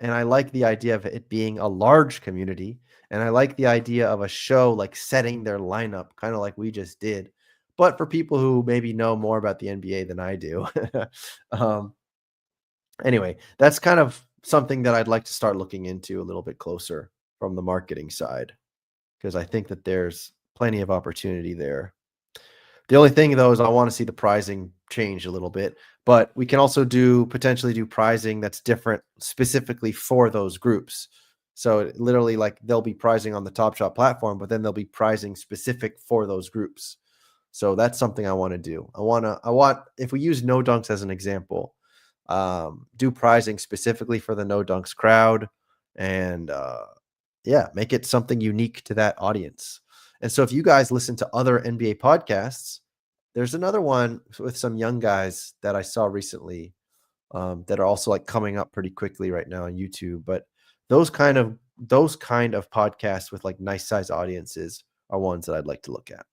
And I like the idea of it being a large community. And I like the idea of a show like setting their lineup, kind of like we just did, but for people who maybe know more about the NBA than I do. Anyway, that's kind of something that I'd like to start looking into a little bit closer from the marketing side, because I think that there's plenty of opportunity there. The only thing, though, is I want to see the pricing change a little bit, but we can also potentially do pricing that's different specifically for those groups. So literally, like, they'll be pricing on the Top Shot platform, but then they'll be pricing specific for those groups. So that's something I want to do. I want, if we use No Dunks as an example, do pricing specifically for the No Dunks crowd, and make it something unique to that audience. And so if you guys listen to other NBA podcasts, there's another one with some young guys that I saw recently that are also like coming up pretty quickly right now on YouTube. But those kind of podcasts with like nice size audiences are ones that I'd like to look at.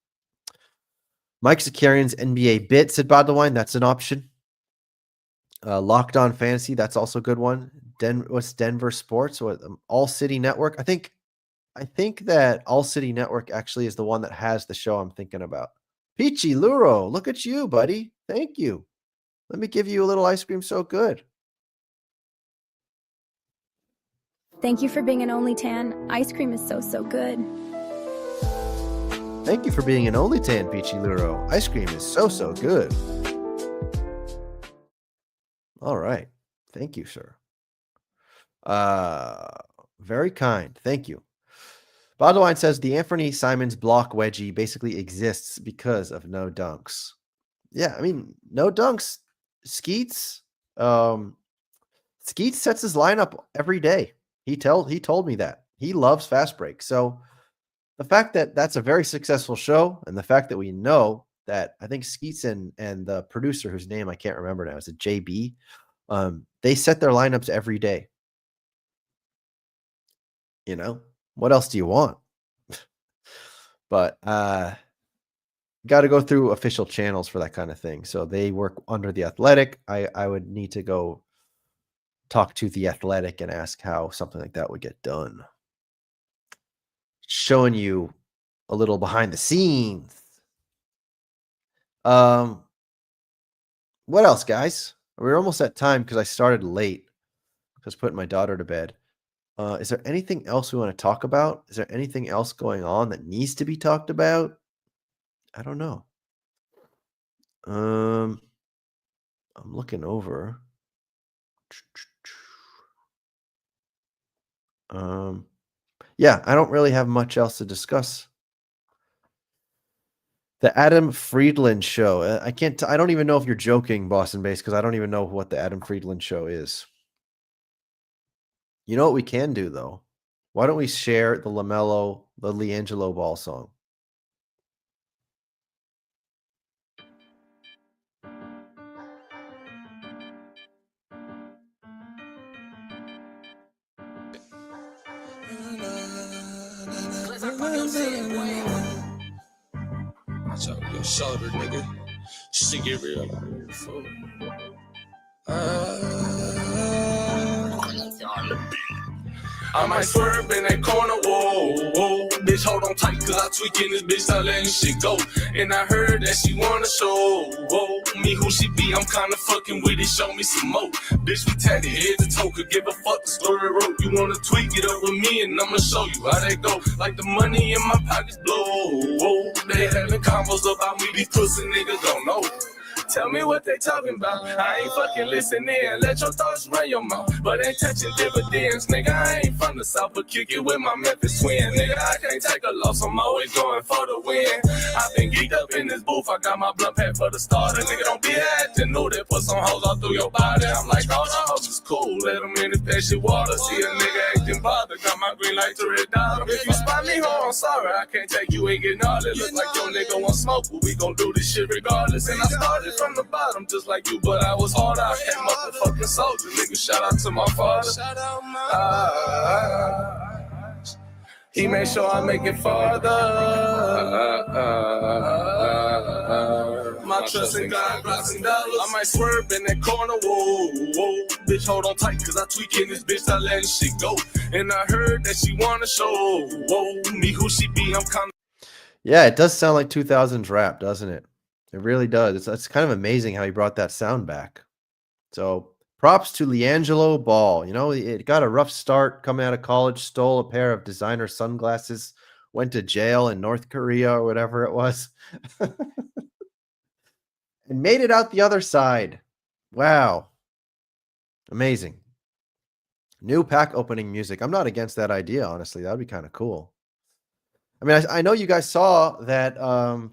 Mike Zakarian's NBA Bit said, by the way, that's an option. Locked On Fantasy, that's also a good one. What's Denver Sports? What, All City Network? I think that All City Network actually is the one that has the show I'm thinking about. Peachy Luro, look at you, buddy. Thank you. Let me give you a little ice cream so good. Thank you for being an only tan. Ice cream is so, so good. Thank you for being an only tan, Peachy Luro. Ice cream is so, so good. All right. Thank you, sir. Very kind. Thank you. Bodwine says the Anthony Simons block wedgie basically exists because of no dunks. Yeah, I mean, no dunks. Skeets. Skeets sets his lineup every day. He told me that. He loves fast break. So the fact that that's a very successful show, and the fact that we know that I think Skeets and the producer, whose name I can't remember now, is it JB? They set their lineups every day. You know, what else do you want? But got to go through official channels for that kind of thing. So they work under The Athletic. I would need to go talk to The Athletic and ask how something like that would get done. Showing you a little behind the scenes. What else, guys? We're almost at time because I started late. Just putting my daughter to bed. Is there anything else we want to talk about? Is there anything else going on that needs to be talked about? I don't know. I'm looking over. Yeah, I don't really have much else to discuss. The Adam Friedland show. I don't even know if you're joking, Boston Base, because I don't even know what the Adam Friedland show is. You know what we can do, though? Why don't we share the LiAngelo Ball song? Watch out your shoulder, nigga. Shit get real. I might swerve in that corner, whoa, whoa. Bitch, hold on tight, cause I tweaking this bitch, not letting shit go. And I heard that she wanna show, whoa, me who she be, I'm kinda fucking with it, show me some more. Bitch, we tatted head to toe, could give a fuck the story wrote. You wanna tweak it up with me, and I'ma show you how that go. Like the money in my pockets blow, whoa. They having combos about me, these pussy niggas don't know. Tell me what they talking about. I ain't fucking listening. Let your thoughts run your mouth, but ain't touching dividends, nigga. I ain't from the south, but kick it with my Memphis twin, nigga. I can't take a loss. I'm always going for the win. I've been geeked up in this booth. I got my blunt pack for the starter, nigga. Don't be acting new. That put some hoes all through your body. I'm like, oh, the hoes is cool. Let them in the patchy water. See a nigga acting bothered. Got my green light to red dot. If you spot me, ho, I'm sorry. I can't take you. Ain't getting all that. Look like your nigga want smoke, but we gon' do this shit regardless. And I started from the bottom just like you, but I was hard. I came up a fucking soldier, nigga. Shout out to my father. He made sure I make it farther. My trust in God, blocks and dollars. I might swerve in that corner, whoa, whoa. Bitch, hold on tight, cause I tweaking this bitch, I letting shit go. And I heard that she wanna show, whoa, me who she be, I'm kinda. Yeah, it does sound like 2000s rap, doesn't it? It really does. It's kind of amazing how he brought that sound back. So props to LiAngelo Ball. You know, it got a rough start coming out of college, stole a pair of designer sunglasses, went to jail in North Korea or whatever it was, and made it out the other side. Wow. Amazing. New pack opening music. I'm not against that idea, honestly. That would be kind of cool. I mean, I know you guys saw that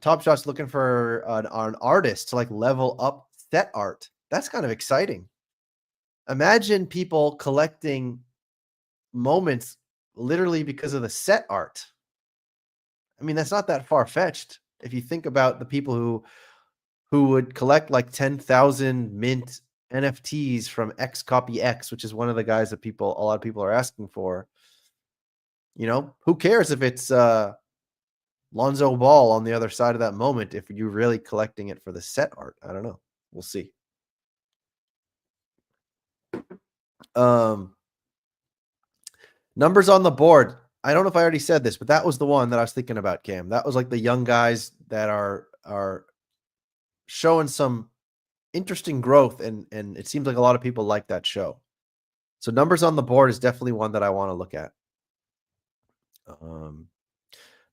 Top Shot's looking for an artist to like level up set art. That's kind of exciting. Imagine people collecting moments literally because of the set art. I mean, that's not that far-fetched. If you think about the people who would collect like 10,000 mint NFTs from X Copy X, which is one of the guys that a lot of people are asking for. You know, who cares if it's Lonzo Ball on the other side of that moment if you're really collecting it for the set art? I don't know. We'll see. Numbers on the board. I don't know if I already said this, but that was the one that I was thinking about, Cam. That was like the young guys that are are showing some interesting growth, and it seems like a lot of people like that show. So numbers on the board is definitely one that I want to look at.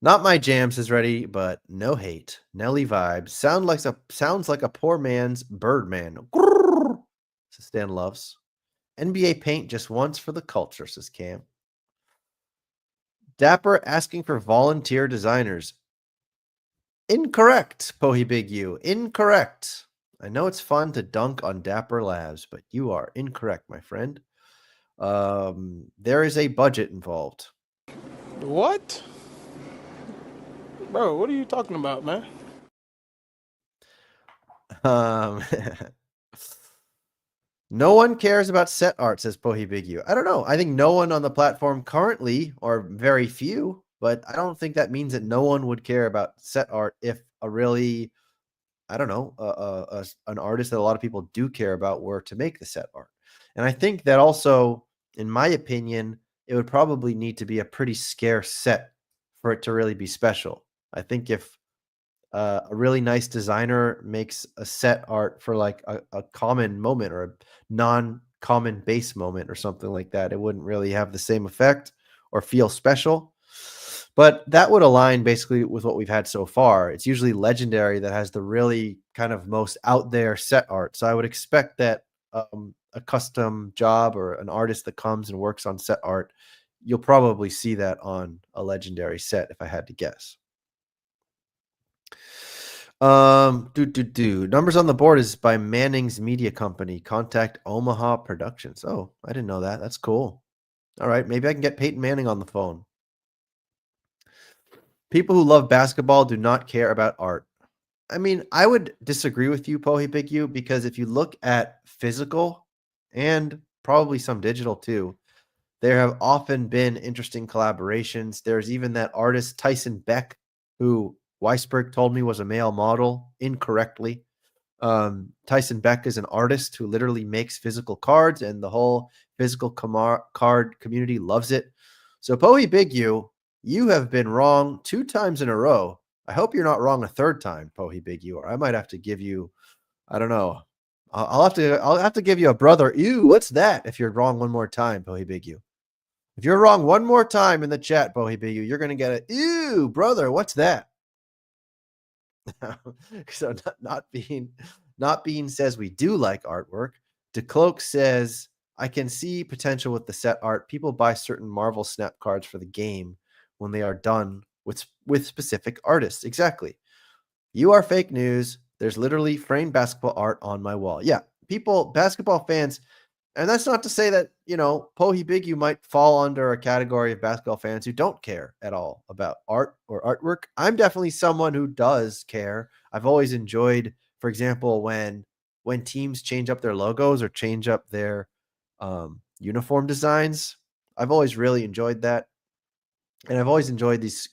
Not my jam, says Ready, but no hate. Nelly vibes. Sounds like a poor man's Birdman. Grrr, says Stan Loves. NBA paint just once for the culture, says Cam. Dapper asking for volunteer designers. Incorrect, Pohi Big U. Incorrect. I know it's fun to dunk on Dapper Labs, but you are incorrect, my friend. There is a budget involved. What? Bro, what are you talking about, man? No one cares about set art, says Pohi Big U. I don't know. I think no one on the platform currently, or very few, but I don't think that means that no one would care about set art if a really, I don't know, an artist that a lot of people do care about were to make the set art. And I think that also, in my opinion, it would probably need to be a pretty scarce set for it to really be special. I think if a really nice designer makes a set art for like a common moment or a non-common base moment or something like that, it wouldn't really have the same effect or feel special. But that would align basically with what we've had so far. It's usually Legendary that has the really kind of most out there set art. So I would expect that a custom job or an artist that comes and works on set art, you'll probably see that on a Legendary set if I had to guess. Numbers on the board is by Manning's Media Company. Contact Omaha Productions. Oh, I didn't know that. That's cool. All right, maybe I can get Peyton Manning on the phone. People who love basketball do not care about art. I mean, I would disagree with you, Pohi Big U, because if you look at physical and probably some digital too, there have often been interesting collaborations. There's even that artist Tyson Beck, who Weisberg told me was a male model incorrectly. Tyson Beck is an artist who literally makes physical cards, and the whole physical card community loves it. So Pohi Big U, you have been wrong 2 times in a row. I hope you're not wrong a 3rd time, Pohi Big U, or I might have to give you, I don't know. I'll have to give you a brother. Ew, what's that? If you're wrong one more time, Pohi Big U. If you're wrong one more time in the chat, Pohi Big U, you're gonna get it. Ew, brother, what's that? So not being says we do like artwork. DeCloak says I can see potential with the set art. People buy certain Marvel Snap cards for the game when they are done with specific artists. Exactly. You are fake news. There's literally framed basketball art on my wall. Yeah, people, basketball fans, and that's not to say that, you know, Pohi Big U might fall under a category of basketball fans who don't care at all about art or artwork. I'm definitely someone who does care. I've always enjoyed, for example, when teams change up their logos or change up their uniform designs. I've always really enjoyed that. And I've always enjoyed these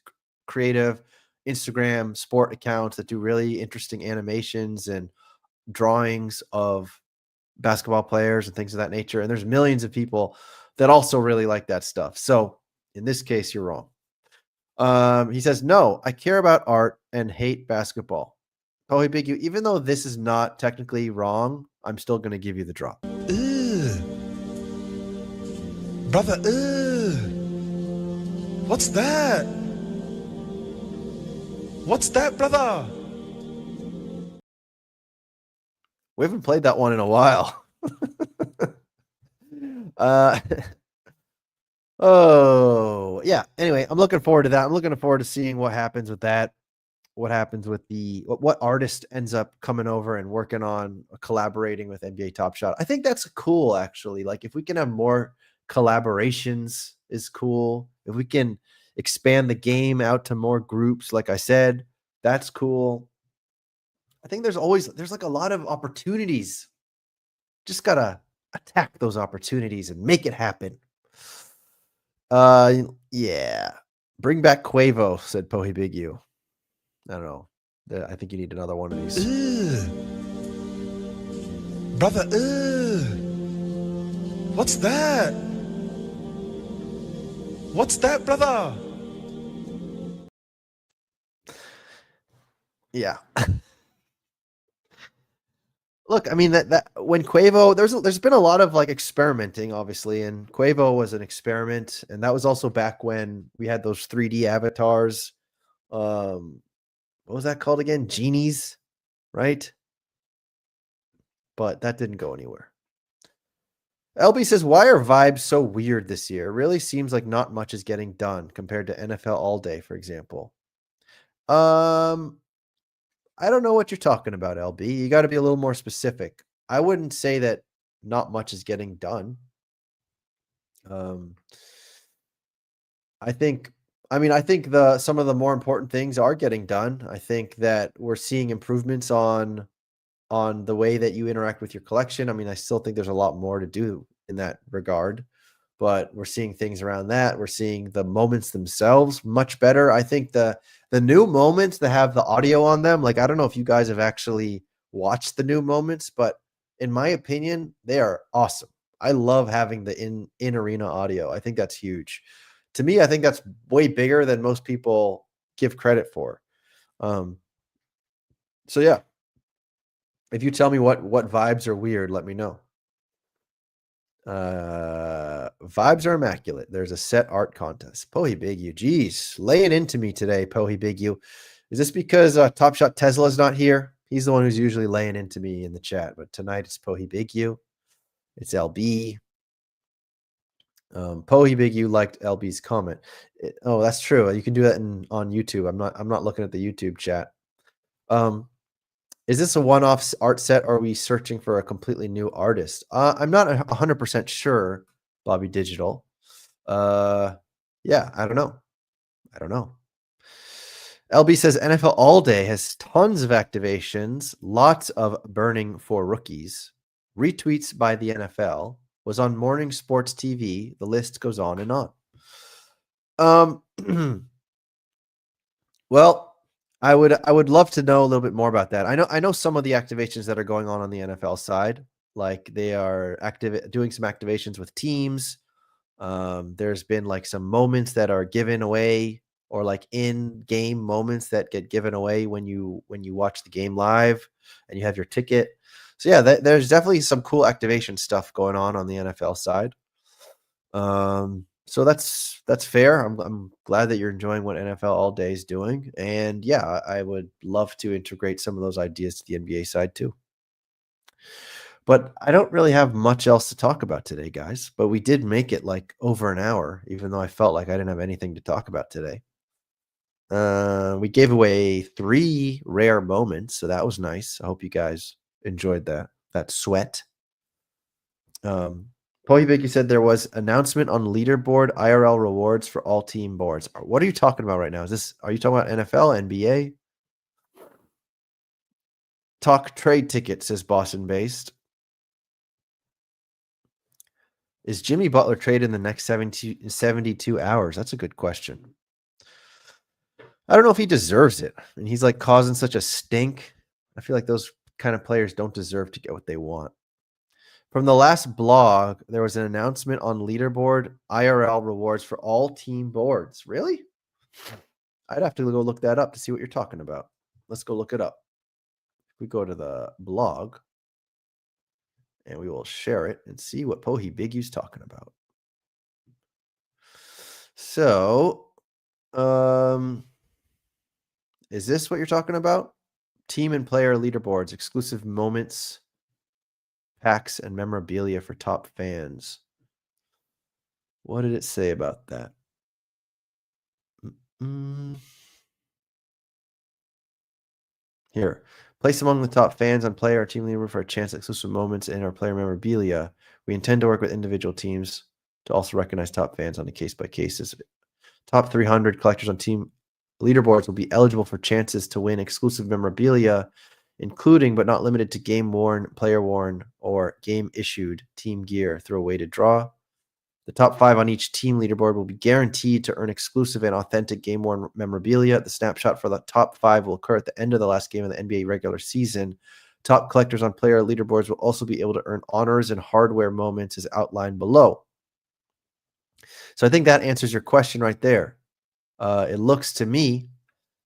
creative Instagram sport accounts that do really interesting animations and drawings of basketball players and things of that nature. And there's millions of people that also really like that stuff. So in this case, you're wrong. He says, no, I care about art and hate basketball. Pohi Big U, even though this is not technically wrong, I'm still going to give you the drop. Brother, what's that? What's that, brother? We haven't played that one in a while. Oh, yeah. Anyway, I'm looking forward to that. I'm looking forward to seeing what happens with that. What happens with what artist ends up coming over and working on collaborating with NBA Top Shot. I think that's cool, actually. Like, if we can have more collaborations is cool. If we can expand the game out to more groups, like I said, that's cool. I think there's like a lot of opportunities. Just gotta attack those opportunities and make it happen. Yeah. Bring back Quavo, said Pohi Big U. I don't know. I think you need another one of these. Brother, what's that? What's that, brother? Yeah. Look, I mean that when Quavo, there's been a lot of like experimenting, obviously, and Quavo was an experiment, and that was also back when we had those 3D avatars. What was that called again? Genies, right? But that didn't go anywhere. LB says, "Why are vibes so weird this year? It really seems like not much is getting done compared to NFL All Day, for example." I don't know what you're talking about, LB. You got to be a little more specific. I wouldn't say that not much is getting done. Um, I think, I think some of the more important things are getting done. I think that we're seeing improvements on the way that you interact with your collection. I mean, I still think there's a lot more to do in that regard, but we're seeing things around that. We're seeing the moments themselves much better. I think the new moments that have the audio on them, like I don't know if you guys have actually watched the new moments, but in my opinion, they are awesome. I love having the in arena audio. I think that's huge. To me, I think that's way bigger than most people give credit for. So yeah, if you tell me what vibes are weird, let me know. Vibes are immaculate. There's a set art contest. Pohi Big U. Jeez, laying into me today, Pohi Big U. Is this because Top Shot Tesla's not here? He's the one who's usually laying into me in the chat, but tonight it's Pohi Big U. It's LB. Pohi Big U liked LB's comment. Oh, that's true. You can do that on YouTube. I'm not looking at the YouTube chat. Is this a one-off art set, or are we searching for a completely new artist? I'm not 100% sure, Bobby Digital. Yeah, I don't know. LB says NFL All Day has tons of activations, lots of burning for rookies, retweets by the NFL, was on morning sports TV. The list goes on and on. Well, I would love to know a little bit more about that. I know some of the activations that are going on the NFL side, like they are doing some activations with teams. There's been like some moments that are given away, or like in-game moments that get given away when you watch the game live and you have your ticket. So yeah, there's definitely some cool activation stuff going on the NFL side. So that's fair. I'm glad that you're enjoying what NFL All Day is doing, and yeah, I would love to integrate some of those ideas to the NBA side too. But I don't really have much else to talk about today, guys. But we did make it like over an hour, even though I felt like I didn't have anything to talk about today. We gave away 3 rare moments, so that was nice. I hope you guys enjoyed that sweat. Pohi Vicky said there was announcement on leaderboard IRL rewards for all team boards. What are you talking about right now? Are you talking about NFL, NBA? Talk trade ticket, says Boston based. Is Jimmy Butler traded in the next 72 hours? That's a good question. I don't know if he deserves it. And he's like causing such a stink. I feel like those kind of players don't deserve to get what they want. From the last blog, there was an announcement on leaderboard IRL rewards for all team boards. Really? I'd have to go look that up to see what you're talking about. Let's go look it up. We go to the blog and we will share it and see what Pohi Big U's talking about. So, is this what you're talking about? Team and player leaderboards, exclusive moments, packs, and memorabilia for top fans. What did it say about that? Here. Place among the top fans on player or team leaderboard for a chance at exclusive moments in our player memorabilia. We intend to work with individual teams to also recognize top fans on a case-by-case basis. Top 300 collectors on team leaderboards will be eligible for chances to win exclusive memorabilia, including but not limited to game-worn, player-worn, or game-issued team gear through a weighted draw. The top 5 on each team leaderboard will be guaranteed to earn exclusive and authentic game-worn memorabilia. The snapshot for the top 5 will occur at the end of the last game of the NBA regular season. Top collectors on player leaderboards will also be able to earn honors and hardware moments as outlined below. So I think that answers your question right there. It looks to me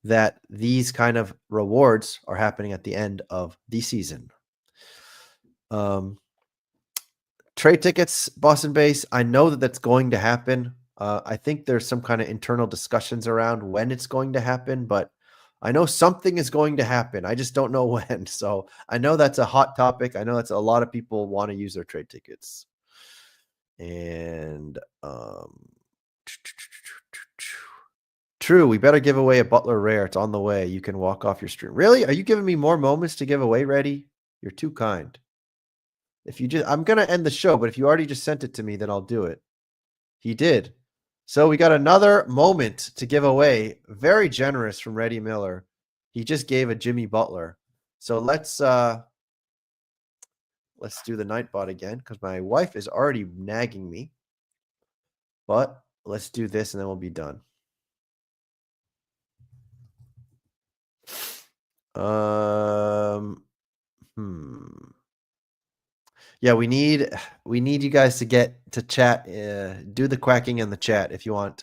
that these kind of rewards are happening at the end of the season. Trade tickets, Boston base. I know that that's going to happen. I think there's some kind of internal discussions around when it's going to happen, but I know something is going to happen. I just don't know when. So I know that's a hot topic. I know that's a lot of people want to use their trade tickets. And true, we better give away a Butler rare. It's on the way. You can walk off your stream. Really? Are you giving me more moments to give away, Reddy? You're too kind. If you just, I'm gonna end the show, but if you already just sent it to me, then I'll do it. He did. So we got another moment to give away. Very generous from Reddy Miller. He just gave a Jimmy Butler. So let's do the Nightbot again because my wife is already nagging me. But let's do this and then we'll be done. Yeah, we need you guys to get to chat. Do the quacking in the chat if you want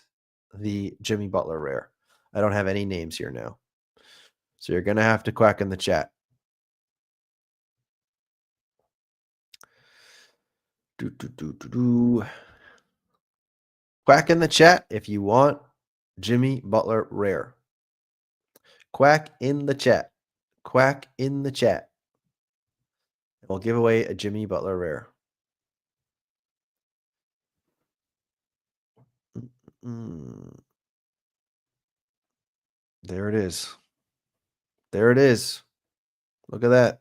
the Jimmy Butler rare. I don't have any names here now, so you're gonna have to quack in the chat. Quack in the chat if you want Jimmy Butler rare. Quack in the chat. Quack in the chat. We'll give away a Jimmy Butler rare. There it is. There it is. Look at that.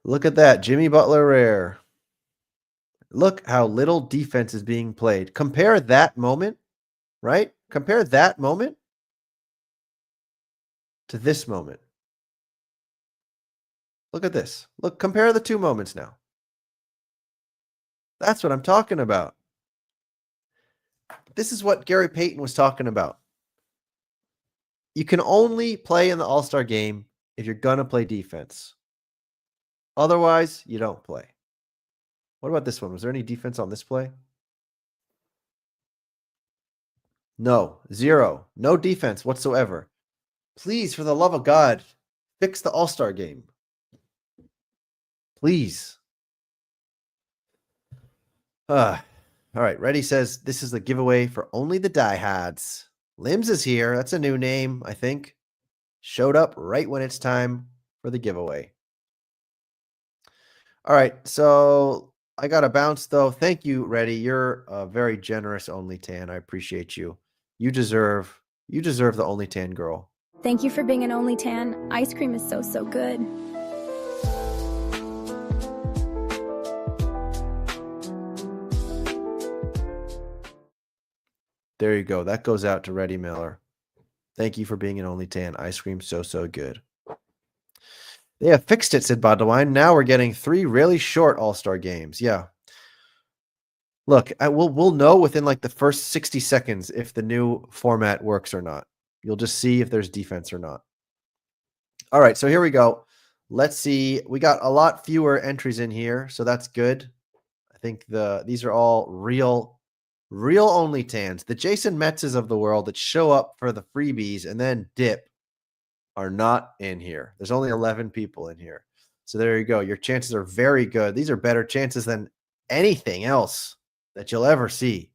Look at that. Jimmy Butler rare. Look how little defense is being played. Compare that moment, right? Compare that moment to this moment. Look at this. Look, compare the two moments now. That's what I'm talking about. This is what Gary Payton was talking about. You can only play in the All-Star game if you're going to play defense. Otherwise, you don't play. What about this one? Was there any defense on this play? No. 0. No defense whatsoever. Please, for the love of God, fix the All-Star game. Please. All right. Reddy says this is the giveaway for only the diehards. Limbs is here. That's a new name, I think. Showed up right when it's time for the giveaway. All right. So I got to bounce, though. Thank you, Reddy. You're a very generous Only Tan. I appreciate you. You deserve the Only Tan girl. Thank you for being an Only Tan. Ice cream is so, so good. There you go. That goes out to Reddy Miller. Thank you for being an Only Tan. Ice cream so, so good. They have fixed it, said Badawine. Now we're getting 3 really short All-Star games. Yeah. Look, we'll know within like the first 60 seconds if the new format works or not. You'll just see if there's defense or not. All right, so here we go. Let's see. We got a lot fewer entries in here, so that's good. I think these are all real Only Tans. The Jason Metzes of the world that show up for the freebies and then dip are not in here. There's only 11 people in here. So there you go. Your chances are very good. These are better chances than anything else that you'll ever see.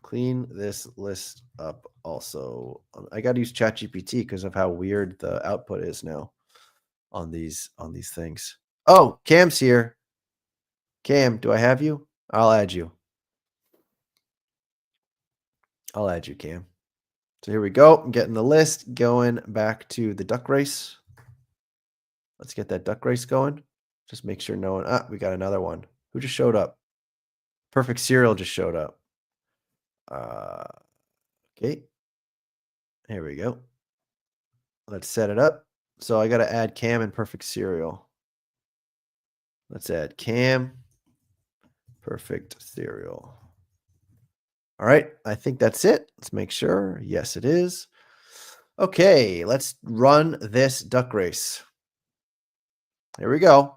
Clean this list up also. I got to use ChatGPT because of how weird the output is now on these things. Oh, Cam's here. Cam, do I have you? I'll add you. I'll add you, Cam. So here we go. I'm getting the list going back to the duck race. Let's get that duck race going. Just make sure no one. We got another one. Who just showed up? Perfect Cereal just showed up. Okay. Here we go. Let's set it up. So I got to add Cam and Perfect Cereal. Let's add Cam, Perfect Cereal. All right. I think that's it. Let's make sure. Yes, it is. Okay. Let's run this duck race. Here we go.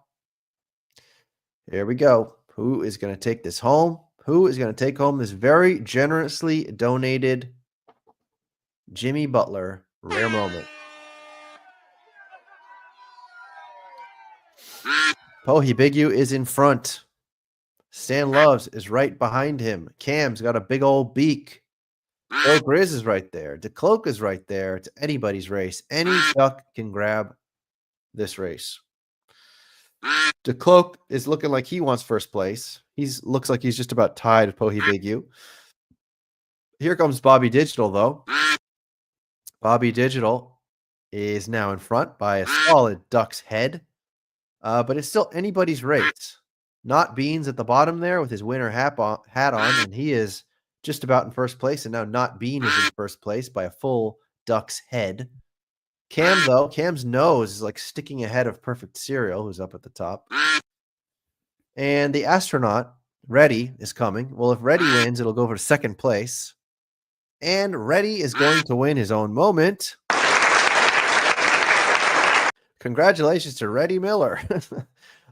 Here we go. Who is going to take this home? Who is going to take home this very generously donated Jimmy Butler rare moment? Pohibigyu is in front. Stan Loves is right behind him. Cam's got a big old beak. Joe Grizz is right there. DeCloak is right there. It's anybody's race. Any duck can grab this race. DeCloak is looking like he wants first place. Looks like he's just about tied with Pohibigyu. Here comes Bobby Digital, though. Bobby Digital is now in front by a solid duck's head. But it's still anybody's race. Not Beans at the bottom there with his winner hat on, and he is just about in first place. And now Not Bean is in first place by a full duck's head. Cam, though, Cam's nose is like sticking ahead of Perfect Cereal, who's up at the top. And the astronaut, Reddy, is coming. Well, if Reddy wins, it'll go for second place. And Reddy is going to win his own moment. Congratulations to Reddy Miller.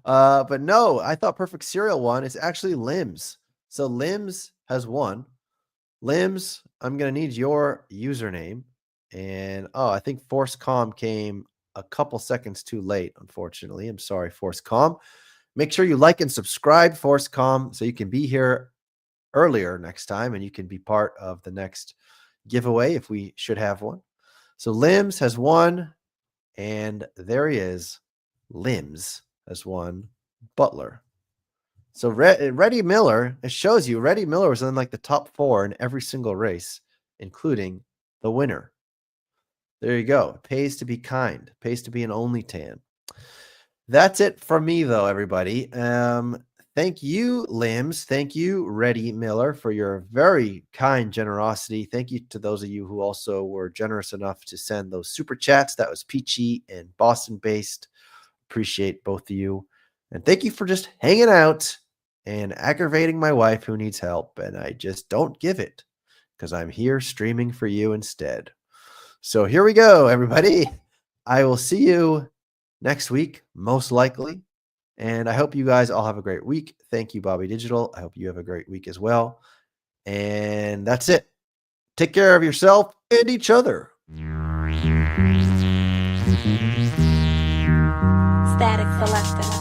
But no, I thought Perfect Cereal won. It's actually Limbs. So Limbs has won. Limbs, I'm going to need your username. And, I think Force Com came a couple seconds too late, unfortunately. I'm sorry, Force Com. Make sure you like and subscribe, Force Com, so you can be here earlier next time and you can be part of the next giveaway if we should have one. So Limbs has won. And there he is. Limbs has won Butler. So Reddy Miller, it shows you Reddy Miller was in like the top 4 in every single race, including the winner. There you go. It pays to be kind. It pays to be an only tan. That's it from me, though, everybody. Thank you, Limbs. Thank you, Reddy Miller, for your very kind generosity. Thank you to those of you who also were generous enough to send those super chats. That was Peachy and Boston-based. Appreciate both of you. And thank you for just hanging out and aggravating my wife who needs help. And I just don't give it because I'm here streaming for you instead. So here we go, everybody. I will see you next week, most likely. And I hope you guys all have a great week. Thank you, Bobby Digital. I hope you have a great week as well. And that's it. Take care of yourself and each other. Static Selector.